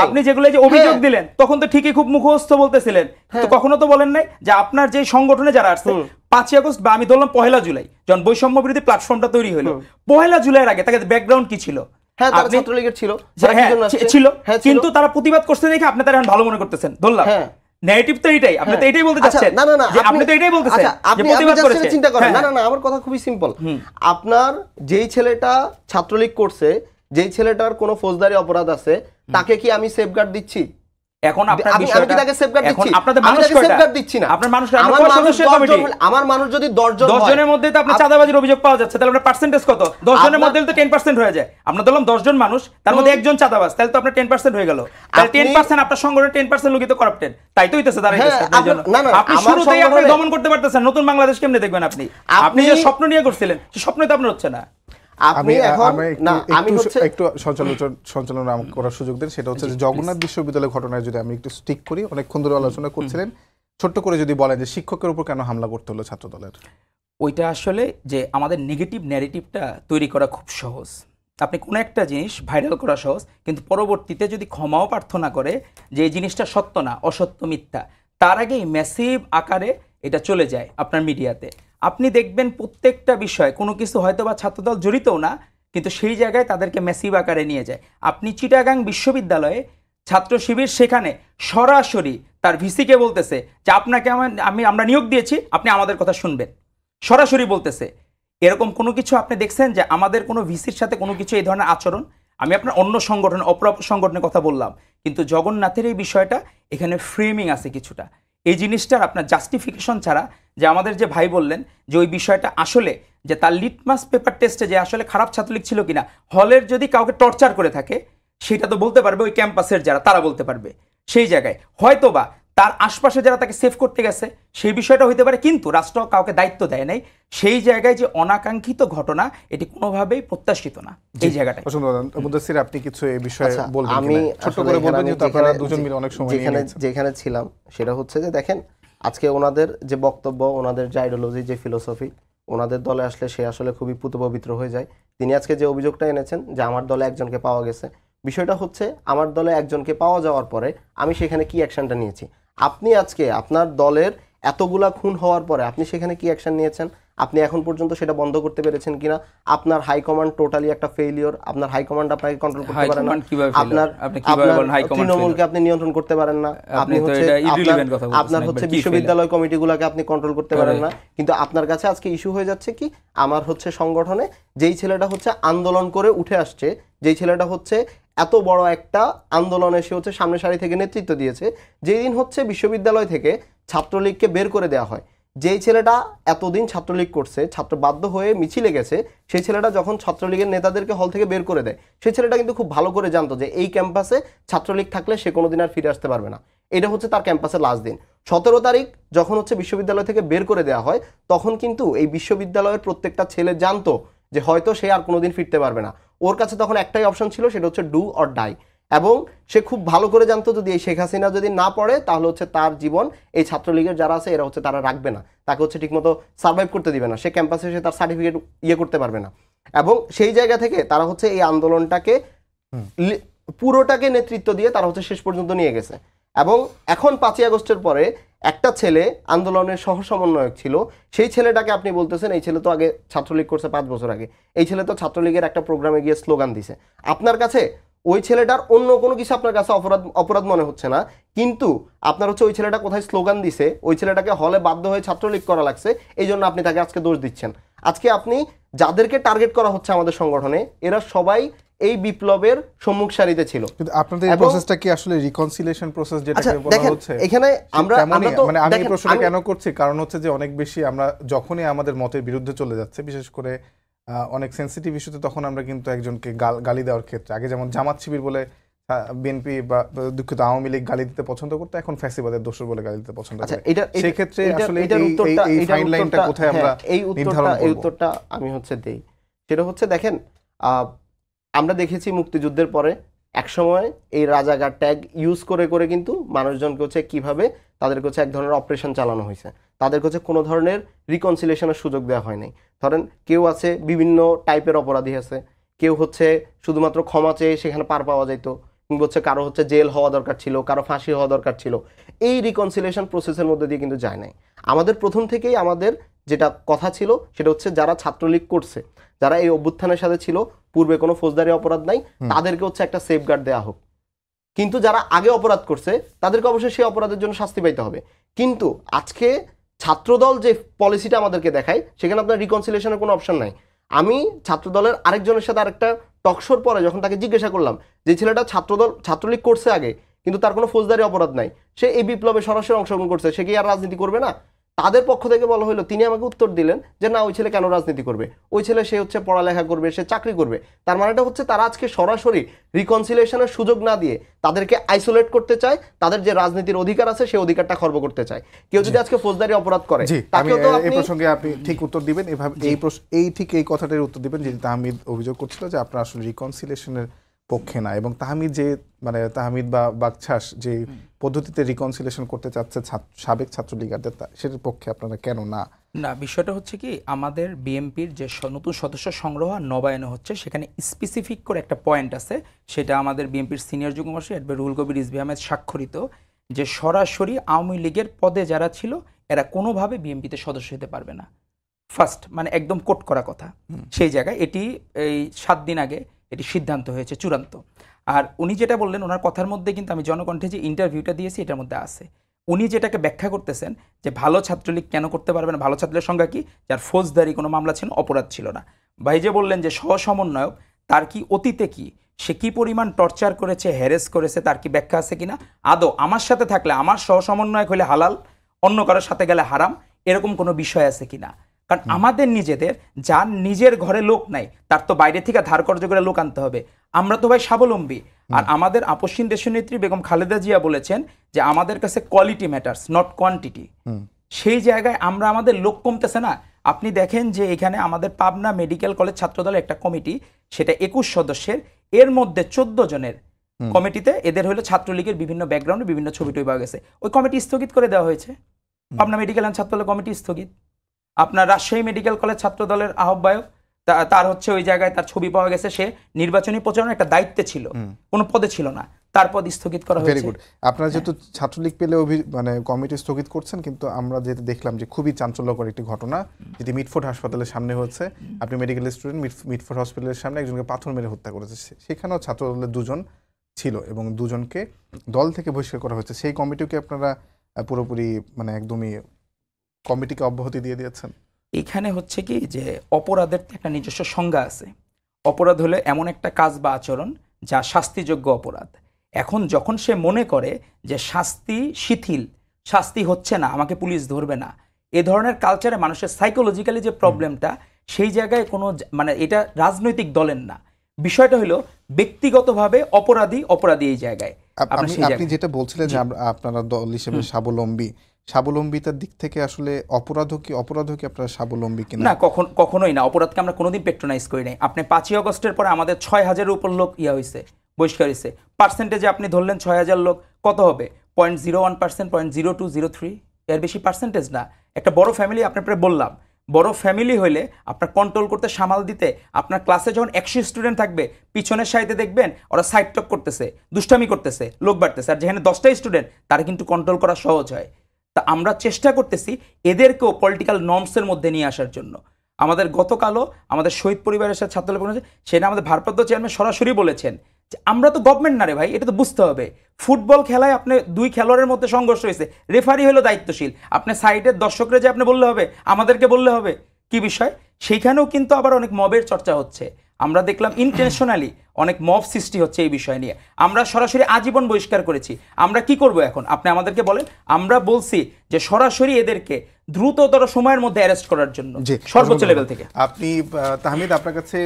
আপনি যেগুলো যে অভিযোগ দিলেন তখন তো ঠিকই খুব মুখস্থ বলতেছিলেন, তো কখনো তো বলেন নাই যে আপনার যে সংগঠনে যারা আসছে 5ই আগস্ট বা আমি ধরলাম 1 জুলাই যখন বৈষম্য বিরোধী প্ল্যাটফর্মটা তৈরি হলো, 1 জুলাইয়ের আগে তাদের ব্যাকগ্রাউন্ড কি ছিল? হ্যাঁ, তারা ছাত্রলীগের ছিল, ছিল, কিন্তু তারা প্রতিবাদ করতে দেখে আপনি তারা ভালো মনে করতেছেন, ধরলাম নেগেটিভ তো এইটাই, আপনি তো এইটাই বলতে চাচ্ছেন। না না না, আপনি তো এইটাই বলতেছেন আপনি যে প্রতিবাদ করেছে। চিন্তা করেন, না না না, আমার কথা খুবই সিম্পল। আপনার যেই ছেলেটা ছাত্রলীগ করছে, যেই ছেলেটার কোনো ফৌজদারি অপরাধ আছে, তাকে কি আমি সেফগার্ড দিচ্ছি? এখন আপনার আমি কি তাকে সেফগার্ড দিচ্ছি? আপনাদের মানুষ সেফগার্ড দিচ্ছি না। আপনার মানুষ, আমার মানুষ যদি 10 জনের মধ্যে তো আপনি চাঁদাবাজির অভিযোগ পাওয়া যাচ্ছে, তাহলে আপনার পার্সেন্টেজ কত? 10 জনের মধ্যে তো 10% হয়ে যায়। আমরা ধরলাম 10 জন মানুষ, তার মধ্যে একজন চাঁদাবাজ, তাহলে তো আপনার 10% হয়ে গেল। তাহলে 10% আপনার সংগঠনের 10% লোকই তো কারাপ্টেড, তাই তো হইতেছে তার জন্য। আপনি শুরুতেই আপনি দমন করতে পারতেছেন, নতুন বাংলাদেশ কেমনে দেখবেন আপনি? আপনি যে স্বপ্ন নিয়ে করছিলেন সেই স্বপ্নই তো আপনার হচ্ছে না। আপনি এখন না আমি হচ্ছে একটু সঞ্চালনা আমাকে করার সুযোগ দেন, সেটা হচ্ছে যে জগন্নাথ বিশ্ববিদ্যালয় ঘটনায় যদি আমি একটু স্টিক করি, অনেকক্ষণ ধরে আলোচনা করছিলেন, ছোট্ট করে যদি বলেন যে শিক্ষকের উপর কেন হামলা করতে হলো ছাত্রদলের? ওইটা আসলে যে আমাদের নেগেটিভ ন্যারেটিভটা তৈরি করা খুব সহজ। আপনি কোনো একটা জিনিস ভাইরাল করা সহজ, কিন্তু পরবর্তীতে যদি ক্ষমাও প্রার্থনা করে যে এই জিনিসটা সত্য না, অসত্য, মিথ্যা, তার আগেই ম্যাসিভ আকারে এটা চলে যায় আপনার মিডিয়াতে। আপনি দেখবেন প্রত্যেকটা বিষয় কোনো কিছু হয়তো বা ছাত্রদল জড়িতও না, কিন্তু সেই জায়গায় তাদেরকে ম্যাসিভ আকারে নিয়ে যায়। আপনি চিটাগাং বিশ্ববিদ্যালয়ে ছাত্র শিবির সেখানে সরাসরি তার ভিসিকে বলতেছে যে আপনাকে আমরা নিয়োগ দিয়েছি, আপনি আমাদের কথা শুনবেন, সরাসরি বলতেছে। এরকম কোনো কিছু আপনি দেখছেন যে আমাদের কোনো ভিসির সাথে কোনো কিছু এই ধরনের আচরণ? আমি আপনার অন্য সংগঠন, অপর সংগঠনের কথা বললাম, কিন্তু জগন্নাথের এই বিষয়টা এখানে ফ্রেমিং আছে কিছুটা। এই জিনিসটার আপনার জাস্টিফিকেশন ছাড়া, যে আমাদের যে ভাই বললেন যে ওই বিষয়টা আসলে যে তার লিটমাস পেপার টেস্টে যে আসলে খারাপ ছাত্রলীগ ছিল কিনা, হলের যদি কাউকে টর্চার করে থাকে সেটা তো বলতে পারবে ওই ক্যাম্পাসের যারা, তারা বলতে পারবে। সেই জায়গায় হয়তোবা তার আশপাশে যারা তাকে সেভ করতে গেছে সেই বিষয়টা হইতে পারে, কিন্তু রাষ্ট্র কাউকে দায়িত্ব দেয় নাই। সেই জায়গায় যে অনাকাঙ্ক্ষিত ঘটনা, এটি কোনোভাবেই প্রত্যাশিত না। এই জায়গাটায় মুদাসসির, আপনি কিছু এই বিষয়ে বলবেন? আমি ছোট করে বলবেন, যেহেতু আপনারা দুজন মিলে অনেক সময় যেখানে ছিলাম সেটা হচ্ছে যে দেখেন, আজকে ওনাদের যে বক্তব্য, ওনাদের যে আইডিওলজি, যে ফিলোসফি, ওনাদের দলে আসলে সে আসলে খুবই পুতপবিত্র হয়ে যায়। তিনি আজকে যে অভিযোগটা এনেছেন যে আমার দলে একজনকে পাওয়া গেছে, বিষয়টা হচ্ছে আমার দলে একজনকে পাওয়া যাওয়ার পরে আমি সেখানে কি অ্যাকশনটা নিয়েছি। আপনি আজকে আপনার দলের এতগুলা খুন হওয়ার পরে আপনি সেখানে কি অ্যাকশন নিয়েছেন? আপনি এখন পর্যন্ত সেটা বন্ধ করতে পেরেছেন কিনা? আপনার হাইকমান্ড টোটালি একটা ফেইলিওর। আপনার হাইকমান্ড আপনাকে কন্ট্রোল করতে পারে না। আপনার তৃণমূলকে আপনি নিয়ন্ত্রণ করতে পারেন না। আপনি হচ্ছে আপনার হচ্ছে বিশ্ববিদ্যালয় কমিটিগুলোকে আপনি কন্ট্রোল করতে পারেন না। কিন্তু আপনার কাছে আজকে ইস্যু হয়ে যাচ্ছে কি, আমার হচ্ছে সংগঠনে যেই ছেলেটা হচ্ছে আন্দোলন করে উঠে আসছে, যেই ছেলেটা হচ্ছে এত বড় একটা আন্দোলনে সে হচ্ছে সামনে সারি থেকে নেতৃত্ব দিয়েছে, যেই দিন হচ্ছে বিশ্ববিদ্যালয় থেকে ছাত্রলীগকে বের করে দেওয়া হয়, যেই ছেলেটা এতদিন ছাত্রলীগ করছে, ছাত্র বাধ্য হয়ে মিছিলে গেছে, সেই ছেলেটা যখন ছাত্রলীগের নেতাদেরকে হল থেকে বের করে দেয়, সেই ছেলেটা কিন্তু খুব ভালো করে জানতো যে এই ক্যাম্পাসে ছাত্রলীগ থাকলে সে কোনোদিন আর ফিরে আসতে পারবে না। এটা হচ্ছে তার ক্যাম্পাসের লাস্ট দিন। 17 তারিখ যখন হচ্ছে বিশ্ববিদ্যালয় থেকে বের করে দেওয়া হয়, তখন কিন্তু এই বিশ্ববিদ্যালয়ের প্রত্যেকটা ছেলে জানতো যে হয়তো সে আর কোনোদিন ফিরতে পারবে না। ওর কাছে তখন একটাই অপশন ছিল, সেটা হচ্ছে ডু অর ডাই। এবং সে খুব ভালো করে জানতো যদি এই শেখ হাসিনা যদি না পড়ে, তাহলে হচ্ছে তার জীবন এই ছাত্রলীগের যারা আছে এরা হচ্ছে তারা রাখবে না, তাকে হচ্ছে ঠিকমতো সার্ভাইভ করতে দিবে না, সে ক্যাম্পাসে এসে তার সার্টিফিকেট করতে পারবে না। এবং সেই জায়গা থেকে তারা হচ্ছে এই আন্দোলনটাকে পুরোটাকে নেতৃত্ব দিয়ে তারা হচ্ছে শেষ পর্যন্ত নিয়ে গেছে। এবং এখন 5ই আগস্টের পরে একটা ছেলে আন্দোলনের সহ সমন্বয়ক ছিল, সেই ছেলেটাকে আপনি বলতেছেন এই ছেলে তো আগে ছাত্রলীগ করছে 5 বছর আগে, এই ছেলে তো ছাত্রলীগের একটা প্রোগ্রামে গিয়ে স্লোগান দিছে। আপনার কাছে ওই ছেলেটার অন্য কোনো কিছু আপনার কাছে অপরাধ মনে হচ্ছে না, কিন্তু আপনার হচ্ছে ওই ছেলেটা কোথায় স্লোগান দিছে, ওই ছেলেটাকে হলে বাধ্য হয়ে ছাত্রলীগ করা লাগছে, এই জন্য আপনি তাকে আজকে দোষ দিচ্ছেন। আজকে আপনি যাদেরকে টার্গেট করা হচ্ছে আমাদের সংগঠনে, এরা সবাই এই বিপ্লবের সম্মুখ সারিতে ছিল। কিন্তু আপনাদের এই প্রসেসটা কি আসলে রিকনসিলিয়েশন প্রসেস যেটাকে বলা হচ্ছে? এখানে আমরা তো মানে আমি এই প্রশ্নটা কেন করছি, কারণ হচ্ছে যে অনেক বেশি আমরা যখনই আমাদের মতের বিরুদ্ধে চলে যাচ্ছে, বিশেষ করে অনেক সেন্সিটিভ ইস্যুতে, তখন আমরা কিন্তু একজনকে গালি দেওয়ার ক্ষেত্রে, আগে যেমন জামাত শিবির বলে বিএনপি বা দুঃখিত আওয়ামী লীগ গালি দিতে পছন্দ করতে, এখন ফ্যাসিবাদের দোষর বলে গালি দিতে পছন্দ করে। সেই ক্ষেত্রে আসলে এই ফাইন লাইনটা কোথায় আমরা নির্ধারণ করব? এই উত্তরটা আমি হচ্ছে দেই। সেটা হচ্ছে দেখেন, আমরা দেখেছি মুক্তিযুদ্ধের পরে একসময় এই রাজাকার ট্যাগ ইউজ করে করে কিন্তু মানুষজনকে হচ্ছে কিভাবে তাদেরকে হচ্ছে এক ধরনের অপারেশন চালানো হয়েছে, তাদেরকে হচ্ছে কোনো ধরনের রিকনসিলিয়েশনের সুযোগ দেওয়া হয় নাই। ধরেন কেউ আছে বিভিন্ন টাইপের অপরাধী আছে, কেউ হচ্ছে শুধুমাত্র ক্ষমা চেয়ে সেখানে পার পাওয়া যেত, কিংবা হচ্ছে কারো হচ্ছে জেল হওয়া দরকার ছিল, কারো ফাঁসি হওয়া দরকার ছিল। এই রিকনসিলিয়েশন প্রসেসের মধ্যে দিয়ে কিন্তু যায় নাই। আমাদের প্রথম থেকেই আমাদের যেটা কথা ছিল সেটা হচ্ছে যারা ছাত্রলীগ করছে, যারা এই অভ্যুত্থানের সাথে ছিল, পূর্বে কোনো ফৌজদারি অপরাধ নাই, তাদেরকে হচ্ছে একটা সেফগার্ড দেওয়া হোক। কিন্তু যারা আগে অপরাধ করছে তাদেরকে অবশ্যই সেই অপরাধের জন্য শাস্তি পাইতে হবে। কিন্তু আজকে ছাত্রদল যে পলিসিটা আমাদেরকে দেখায়, সেখানে আপনার রিকনসিলিয়েশনের কোনো অপশন নাই। আমি ছাত্রদলের আরেকজনের সাথে আরেকটা টকশোর পরে যখন তাকে জিজ্ঞাসা করলাম, যে ছেলেটা ছাত্রলীগ করছে আগে কিন্তু তার কোনো ফৌজদারি অপরাধ নাই, সে এই বিপ্লবে সরাসরি অংশগ্রহণ করছে, সে কি আর রাজনীতি করবে না? তাদের পক্ষ থেকে বলা হলো, তিনি আমাকে উত্তর দিলেন যে না, ওই ছেলে কেন রাজনীতি করবে, ওই ছেলে সে হচ্ছে পড়ালেখা করবে, সে চাকরি করবে। তার মানেটা হচ্ছে তারা আজকে সরাসরি রিকনসিলিয়েশনের সুযোগ না দিয়ে তাদেরকে আইসোলেট করতে চায়, তাদের যে রাজনীতির অধিকার আছে সেই অধিকারটা খর্ব করতে চায়। কেউ যদি আজকে ফৌজদারি অপরাধ করে, তাকেও তো এই প্রসঙ্গে আপনি ঠিক উত্তর দিবেন, এভাবে এই কথাটার উত্তর দিবেন যে তাহমিদ অভিযোগ করছিল যে আপনারা আসলে রিকনসিলিয়েশনের পক্ষে না, এবং তাহমিদ যে তাহমিদ বা বাকছাস যে পদ্ধতিতে রিকনসিলিয়েশন করতে চাচ্ছে সাবেক ছাত্রলীগারদের, সেটার পক্ষে আপনারা কেন না? না, বিষয়টা হচ্ছে কি, আমাদের বিএনপির যে নতুন সদস্য সংগ্রহ আর নবায়ন হচ্ছে, সেখানে স্পেসিফিক করে একটা পয়েন্ট আছে, সেটা আমাদের বিএনপির সিনিয়র যুগ্মমহাসচিব অ্যাডভোকেট রুহুল কবির রিজভী আহমেদ স্বাক্ষরিত, যে সরাসরি আওয়ামী লীগের পদে যারা ছিল এরা কোনোভাবে বিএনপিতে সদস্য হতে পারবে না। ফার্স্ট, মানে একদম কোট করা কথা। সেই জায়গায় এটি এই 7 দিন আগে এটি সিদ্ধান্ত হয়েছে চূড়ান্ত। আর উনি যেটা বললেন, ওনার কথার মধ্যে কিন্তু আমি জনকণ্ঠে যে ইন্টারভিউটা দিয়েছি এটার মধ্যে আছে, উনি যেটাকে ব্যাখ্যা করতেছেন যে ভালো ছাত্রলীগ কেন করতে পারবে না, ভালো ছাত্রলীগের সংজ্ঞা কি, যার ফৌজদারি কোনো মামলা ছিল, অপরাধ ছিল না। ভাই যে বললেন যে সহসমন্বয়ক, তার কি অতীতে কি, সে কি পরিমাণ টর্চার করেছে, হ্যারেস করেছে, তার কি ব্যাখ্যা আছে কিনা, আদৌ আমার সাথে থাকলে আমার সহসমন্বয়ক হলে হালাল, অন্য কারোর সাথে গেলে হারাম, এরকম কোনো বিষয় আছে কিনা। কারণ আমাদের নিজেদের, যার নিজের ঘরে লোক নাই, তার তো বাইরে থেকে ধার কর্জ করে লোক আনতে হবে। আমরা তো ভাই স্বাবলম্বী। আর আমাদের আপসহীন দেশনেত্রী বেগম খালেদা জিয়া বলেছেন যে আমাদের কাছে কোয়ালিটি ম্যাটার্স, নট কোয়ান্টিটি। সেই জায়গায় আমরা, আমাদের লোক কমতেছে না। আপনি দেখেন যে এখানে আমাদের পাবনা মেডিকেল কলেজ ছাত্রদলের একটা কমিটি, সেটা 21 সদস্যের, এর মধ্যে 14 জনের কমিটিতে এদের হলো ছাত্রলীগের বিভিন্ন ব্যাকগ্রাউন্ডে বিভিন্ন ছবি টবি পাওয়া গেছে। ওই কমিটি স্থগিত করে দেওয়া হয়েছে। পাবনা মেডিকেল অ্যান্ড ছাত্রদলের কমিটি স্থগিত। আপনার রাজশাহী মেডিকেল কলেজ ছাত্রদলের আহ্বায়ক, তার হচ্ছে ওই জায়গায় তার ছবি পাওয়া গেছে, সে নির্বাচনী প্রচারণার একটা দায়িত্বে ছিল, কোনো পদে ছিল না, তার পদ স্থগিত করা হয়েছে। Very good. আপনারা যেহেতু ছাত্রলীগ পেলে কমিটি স্থগিত করছেন, কিন্তু আমরা যেটা দেখলাম যে খুবই চাঞ্চল্যকর একটি ঘটনা, যেটি মিটফোর্ড হাসপাতালের সামনে হচ্ছে। আপনি মেডিকেল স্টুডেন্ট, মিটফোর্ড হসপিটালের সামনে একজনকে পাথর মেরে হত্যা করেছে। সেখানেও ছাত্রদলের 2 জন ছিল এবং 2 জনকে দল থেকে বহিষ্কার করা হয়েছে। সেই কমিটিকে আপনারা পুরোপুরি একদমই কমিটিকে অব্যাহতি দিয়ে দিয়েছেন। এখানে হচ্ছে কি যে অপরাধের একটা নিজস্ব সংজ্ঞা আছে। অপরাধ হলে এমন একটা কাজ বা আচরণ যা শাস্তিযোগ্য অপরাধ। এখন যখন সে মনে করে যে শাস্তি শিথিল, শাস্তি হচ্ছে না, আমাকে পুলিশ ধরবে না, এ ধরনের কালচারে মানুষের সাইকোলজিক্যালি যে প্রবলেমটা, সেই জায়গায় কোনো এটা রাজনৈতিক দলের না, বিষয়টা হলো ব্যক্তিগতভাবে অপরাধী এই জায়গায়। আপনি যেটা বলছিলেন যে আপনারা দল হিসেবে স্বাবলম্বিতার দিক থেকে আসলে অপরাধও কি আপনারা স্বাবলম্বী কিনা? না, কখনোই না। অপরাধকে আমরা কোনোদিন পেট্রোনাইজ করি নাই। আপনি 5ই আগস্টের পরে আমাদের 6000-এর উপর লোক হয়েছে, বহিষ্কার হয়েছে। পার্সেন্টেজে আপনি ধরলেন 6000 লোক, কত হবে? 0.01%, 0.0203, এর বেশি পার্সেন্টেজ না। একটা বড় ফ্যামিলি, আপনার বললাম, বড় ফ্যামিলি হইলে আপনার কন্ট্রোল করতে, সামাল দিতে, আপনার ক্লাসে যখন 100 স্টুডেন্ট থাকবে, পিছনের সাইডে দেখবেন ওরা সাইড টক করতেছে, দুষ্টামি করতেছে, লোক বাড়তেছে। আর যেখানে 10টা স্টুডেন্ট, তারা কিন্তু কন্ট্রোল করা সহজ হয়। তা আমরা চেষ্টা করতেছি এদেরকেও পলিটিক্যাল নর্মসের মধ্যে নিয়ে আসার জন্য। আমাদের গতকালও আমাদের শহীদ পরিবারের সাথে ছাত্রলীগ, সেটা আমাদের ভারপ্রাপ্ত চেয়ারম্যান সরাসরি বলেছেন যে আমরা তো গভর্নমেন্ট না রে ভাই, এটা তো বুঝতে হবে। ফুটবল খেলায় আপনি 2 খেলোয়াড়ের মধ্যে সংঘর্ষ হয়েছে, রেফারি হলো দায়িত্বশীল, আপনি সাইডের দর্শকরা যে আপনি বললে হবে, আমাদেরকে বললে হবে, কি বিষয়? সেইখানেও কিন্তু আবার অনেক মবের চর্চা হচ্ছে। আমরা দেখলাম ইন্টেনশনালি অনেক মব সৃষ্টি হচ্ছে এই বিষয় নিয়ে। আমরা সরাসরি আজীবন বহিষ্কার করেছি। আমরা কি করব এখন, আপনি আমাদেরকে বলেন। আমরা বলছি যে সরাসরি এদেরকে দ্রুততর সময়ের মধ্যে অ্যারেস্ট করার জন্য সর্বোচ্চ লেভেল থেকে। আপনি তাহমিদ, আপনার কাছে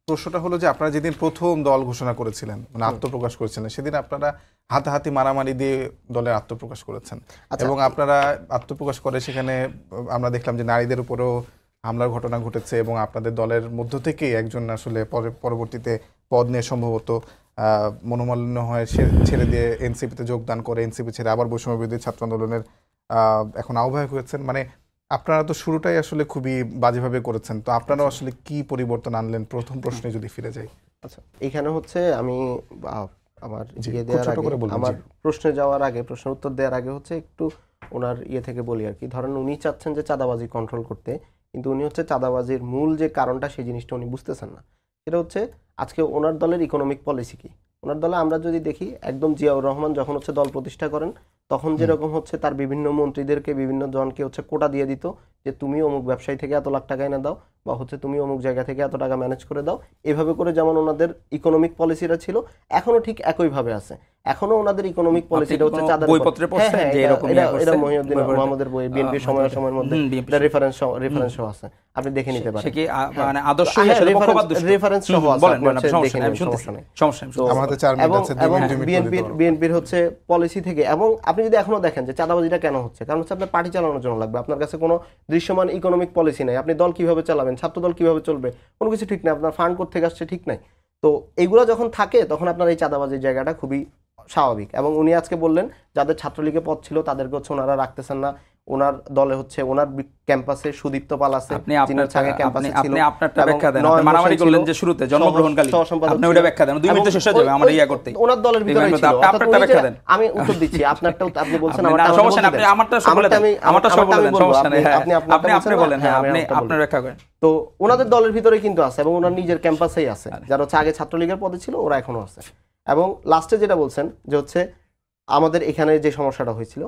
প্রশ্নটা হলো যে আপনারা যেদিন প্রথম দল ঘোষণা করেছিলেন, আত্মপ্রকাশ করেছিলেন, সেদিন আপনারা হাতাহাতি মারামারি দিয়ে দলের আত্মপ্রকাশ করেছেন। এবং আপনারা আত্মপ্রকাশ করে সেখানে আমরা দেখলাম যে নারীদের উপরেও হামলার ঘটনা ঘটেছে, এবং আপনাদের দলের মধ্য থেকে একজন আসলে পরবর্তীতে পদ নিয়ে সম্ভবত মনোমালিন্য হয়, ছেড়ে দিয়ে এনসিপিতে যোগদান করে, এনসিপি ছেড়ে আবার বৈষম্য বিরোধী ছাত্র আন্দোলনের এখন আহ্বায়ক হয়েছেন। আপনারা তো শুরুটাই আসলে খুবই বাজেভাবে করেছেন, তো আপনারাও আসলে কি পরিবর্তন আনলেন? প্রথম প্রশ্নে যদি ফিরে যাই। আচ্ছা, এখানে হচ্ছে আমি আমার আমার প্রশ্নে যাওয়ার আগে, প্রশ্নের উত্তর দেওয়ার আগে হচ্ছে একটু ওনার থেকে বলি আর কি। ধরেন উনি চাচ্ছেন যে চাঁদাবাজি কন্ট্রোল করতে, কিন্তু উনি হচ্ছে চাঁদাবাজির মূল যে কারণটা, সেই জিনিসটা উনি বুঝতেছেন না। সেটা হচ্ছে আজকে ওনার দলের ইকোনমিক পলিসি কি। ওনার দলে আমরা যদি দেখি, একদম জিয়াউর রহমান যখন হচ্ছে দল প্রতিষ্ঠা করেন, তখন যেরকম হচ্ছে তার বিভিন্ন মন্ত্রীদেরকে বিভিন্ন জনকে হচ্ছে কোটা দিয়ে দিত যে তুমি অমুক ব্যবসায়ী থেকে এত লাখ টাকা এনে দাও, বা হচ্ছে তুমি অমুক জায়গা থেকে এত টাকা ম্যানেজ করে দাও। এভাবে করে যেমন ওনাদের ইকোনমিক পলিসিটা ছিল, এখনো ঠিক একইভাবে আছে। এখনো ওনাদের ইকোনমিক পলিসিটা হচ্ছে চাঁদার বইপত্রে পড়ছেন যে এরকম এটা মহিউদ্দিন মাহমুদের বই, বিএনপির সময়ের মধ্যে রেফারেন্স আছে, আপনি দেখে নিতে পারেন। সে কি মানে আদর্শ হিসেবে পক্ষপাত দুষ্ট রেফারেন্স সহ আছে, বলেন আপনি হচ্ছে সমস্যা দেখে নাই, আমি নিন, শুনতেছি, সমস্যা নেই। সমস্যা নেই। তো আমাদের 4 মিনিট আছে, 2 মিনিট বিএনপির হচ্ছে পলিসি থেকে, এবং আপনি যদি এখনো দেখেন যে চাঁদাবাজিটা কেন হচ্ছে, কারণ হচ্ছে আপনার পার্টি চালানোর জন্য লাগবে, আপনার কাছে কোনো দৃশ্যমান ইকোনমিক পলিসি নাই, আপনি দল কিভাবে চালাবেন, ছাত্র দল কিভাবে চলবে, কোনো কিছু ঠিক নাই, আপনার ফান্ড কোত্থেকে আসছে ঠিক নাই। তো এইগুলো যখন থাকে তখন আপনার এই চাঁদাবাজির জায়গাটা খুবই স্বাভাবিক। এবং উনি আজকে বললেন যাদের ছাত্রলীগে পদ ছিল তাদেরকে হচ্ছে ওনারা রাখতেছেন না, ওনার দলে হচ্ছে ওনার ক্যাম্পাসে সুদীপ্ত পাল আছে, আপনি আপনারটা ব্যাখ্যা দেন। আপনি মারামারি ছিল, করলেন যে শুরুতে জন্মগ্রহণকালী, আপনি ওটা ব্যাখ্যা দেন, 2 মিনিটে শেষ হয়ে যাবে আমার ইয়া করতে। ওনার দলের ভিতরে ছিল, আপনারটা ব্যাখ্যা দেন। আমি উত্তর দিচ্ছি, আপনারটাও আপনি বলছেন, আমারটা সমস্যা নেই, আপনি আমারটা সব বলে দেন, আমারটা সব বলে দেন, সমস্যা নেই। আপনি বলেন, হ্যাঁ আপনি আপনার ব্যাখ্যা করেন। তো ওনাদের দলের ভিতরে কিন্তু আছে, এবং ওনার নিজের ক্যাম্পাসেই আছে, যারা হচ্ছে আগে ছাত্রলীগের পদে ছিল ওরা এখনো আছে। এবং লাস্টে যেটা বলছেন যে হচ্ছে আমাদের এখানে যে সমস্যাটা হয়েছিল,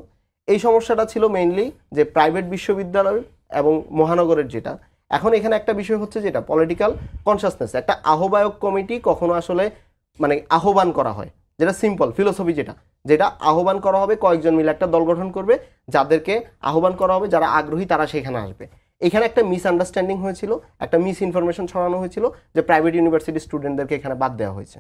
এই সমস্যাটা ছিল মেইনলি যে প্রাইভেট বিশ্ববিদ্যালয় এবং মহানগরের যেটা, এখন এখানে একটা বিষয় হচ্ছে যেটা পলিটিক্যাল কনসাসনেস, একটা আহ্বায়ক কমিটি কখনো আসলে মানে আহ্বান করা হয়, যেটা সিম্পল ফিলোসফি, যেটা আহ্বান করা হবে, কয়েকজন মিলে একটা দল গঠন করবে, যাদেরকে আহ্বান করা হবে, যারা আগ্রহী তারা সেখানে আসবে। এখানে একটা মিসআন্ডারস্ট্যান্ডিং হয়েছিল, একটা মিস ইনফরমেশন ছড়ানো হয়েছিল যে প্রাইভেট ইউনিভার্সিটি স্টুডেন্টদেরকে এখানে বাদ দেওয়া হয়েছে,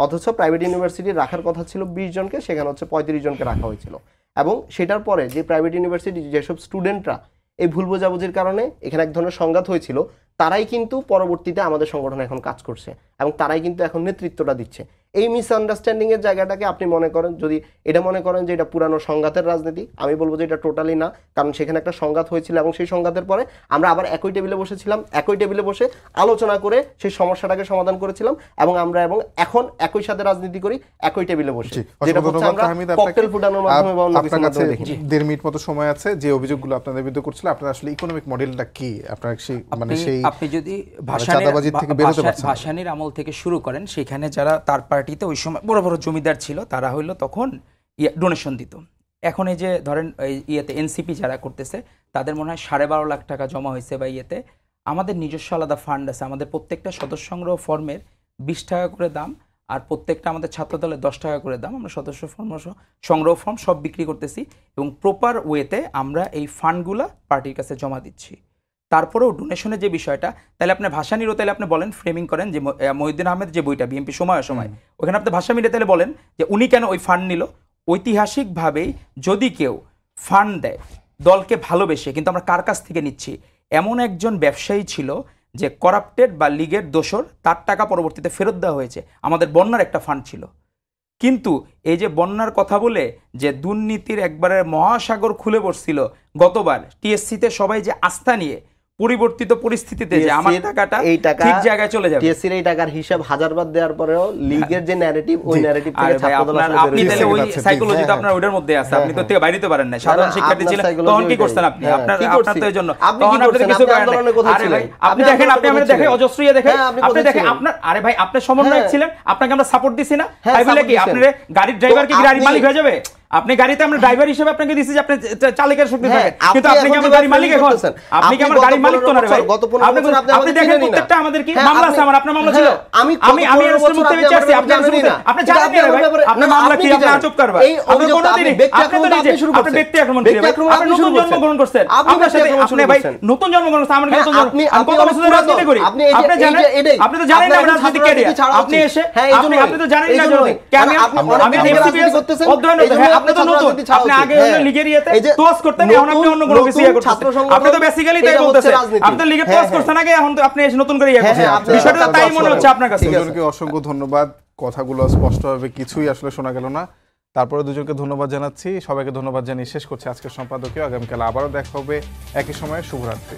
অথচ প্রাইভেট ইউনিভার্সিটি রাখার কথা ছিল 20 জনকে, সেখানে হচ্ছে 35 জনকে রাখা হয়েছিল। এবং সেটার পরে যে প্রাইভেট ইউনিভার্সিটি যেসব স্টুডেন্টরা এই ভুল বোঝাবুঝির কারণে এখানে এক ধরনের সংঘাত হয়েছিল, তারাই কিন্তু পরবর্তীতে আমাদের সংগঠনে এখন কাজ করছে, এবং তারাই কিন্তু এখন নেতৃত্বটা দিচ্ছে। এই মিসআন্ডারস্ট্যান্ডিং এর জায়গাটাকে আপনি মনে করেন, যদি এটা মনে করেন যে এটা পুরানো সংঘাতের রাজনীতি, আমি বলবো যে এটা টোটালি না, কারণ সেখানে একটা সংঘাত হয়েছিল, এবং সেই সংঘাতের পরে আমরা আবার একই টেবিলে বসেছিলাম, একই টেবিলে বসে আলোচনা করে সেই সমস্যাটাকে সমাধান করেছিলাম, এবং আমরা এবং এখন একই সাথে রাজনীতি করি একই টেবিলে বসে, যেটা হচ্ছে আমরা ককটেল ফুটানোর মাধ্যমে বা অন্য কিছুর মাধ্যমে দেখি। 1.5 মিনিট মতো সময় আছে, যে অভিযোগগুলো আপনাদের বিরুদ্ধে করছিল, আপনারা আসলে ইকোনমিক মডেলটা কি, আপনারা সেই মানে সেই আপনি যদি ভাসানীর আমল থেকে শুরু করেন, সেখানে যারা তার পার্টিতে ওই সময় বড় বড় জমিদার ছিল, তারা হইলো তখন ডোনেশন দিত। এখন এই যে ধরেন ইয়েতে এনসিপি যারা করতেছে, তাদের মনে হয় 12.5 লাখ টাকা জমা হয়েছে বা ইয়েতে। আমাদের নিজস্ব আলাদা ফান্ড আছে, আমাদের প্রত্যেকটা সদস্য সংগ্রহ ফর্মের 20 টাকা করে দাম, আর প্রত্যেকটা আমাদের ছাত্র দলের 10 টাকা করে দাম। আমরা সদস্য ফর্ম সংগ্রহ ফর্ম সব বিক্রি করতেছি, এবং প্রপার ওয়েতে আমরা এই ফান্ডগুলা পার্টির কাছে জমা দিচ্ছি। তারপরেও ডোনেশনের যে বিষয়টা, তাহলে আপনি ভাষা নিরো, তাহলে আপনি বলেন ফ্রেমিং করেন যে মহিউদ্দিন আহমেদ যে বইটা বিএনপি সময় ওখানে আপনি ভাষা মিলে তাহলে বলেন যে উনি কেন ওই ফান্ড নিল। ঐতিহাসিকভাবেই যদি কেউ ফান্ড দেয় দলকে ভালোবেসে, কিন্তু আমরা কার কাছ থেকে নিচ্ছি, এমন একজন ব্যবসায়ী ছিল যে করাপ্টেড বা লীগের দোসর, তার টাকা পরবর্তীতে ফেরত দেওয়া হয়েছে। আমাদের বন্যার একটা ফান্ড ছিল, কিন্তু এই যে বন্যার কথা বলে যে দুর্নীতির একবারে মহাসাগর খুলে পড়ছিল গতবার টিএসসিতে, সবাই যে আস্থা নিয়ে পরিবর্তিত পরিস্থিতিতে যে আমার টাকাটা ঠিক জায়গায় চলে যাবে, টিএসসির এই টাকার হিসাব হাজারবার দেওয়ার পরেও লিগের যে ন্যারেটিভ, ওই ন্যারেটিভ থেকে আপনি তাহলে ওই সাইকোলজি তো আপনার ওইটার মধ্যে আছে, আপনি তো থেকে বাইরেতে পারেন না। সাধারণ শিক্ষার্থী ছিলেন তখন কি করছেন আপনি? আপনার তো এর জন্য তখন আপনি কিছু করেন না। আরে ভাই আপনি দেখেন, আপনি আমাদের দেখেন অজস্র ইয়ে দেখেন, আপনি দেখেন আপনার, আরে ভাই আপনি সমন্বয়ক ছিলেন, আপনাকে আমরা সাপোর্ট দিছি না? তাই বলে কি আপনার গাড়ির ড্রাইভার কি গাড়ির মালিক হয়ে যাবে? আপনি গাড়িতে আমরা ড্রাইভার হিসেবে আপনাকে দিছি যে আপনি চালকের শক্তি থাকে, কিন্তু আপনি কি আমার গাড়ি মালিক? এখন আপনি কি আমার গাড়ি মালিক তো না রে ভাই। আপনি দেখেন প্রত্যেকটা আমাদের কি মামলা আছে, আমার আপনার মামলা ছিল, আমি এর মধ্যে বেঁচে আছি, আপনি জানেন না ভাই আপনার মামলা কি, আপনি আচপ করবা, আপনি কোনদিন আপনি তো নিজে আপনি ব্যক্তি আক্রমণ করে ভাই, আপনি নতুন জন্মগ্রহণ করছেন, আপনার সাথে আপনি ভাই নতুন জন্মগ্রহণ করছেন, আমরা নতুন জন্ম, আমি কত বছর ধরে রাজনীতি করি, আপনি জানেন, আপনি তো জানেন না রাজনীতি কে দিয়ে, আপনি এসে আপনি তো জানেন না যদি আমি এফসিপিএস অধ্যয়ন, আপনি তো নতুন, আপনি আগে হলো লিগের ইয়েতে তোয়াজ করতেন, এখন আপনি অন্য কোনো কিছু ইয়ে করতেছেন, আপনি তো বেসিক্যালি তাই বলতেছেন, আপনি তো লিগের তোয়াজ করছেন আগে, এখন তো আপনি এসে নতুন করে ইয়ে করছেন, বিষয়টা তো তাই মনে হচ্ছে আপনার কাছে। দুজনকে অসংখ্য ধন্যবাদ, কথাগুলো স্পষ্টভাবে কিছুই আসলে শোনা গেল না, তারপরে দুজনকে ধন্যবাদ জানাচ্ছি, সবাইকে ধন্যবাদ জানিয়ে শেষ করছি আজকের সম্পাদকীয়। আগামীকাল আবারও দেখা হবে একই সময়ে। শুভরাত্রি।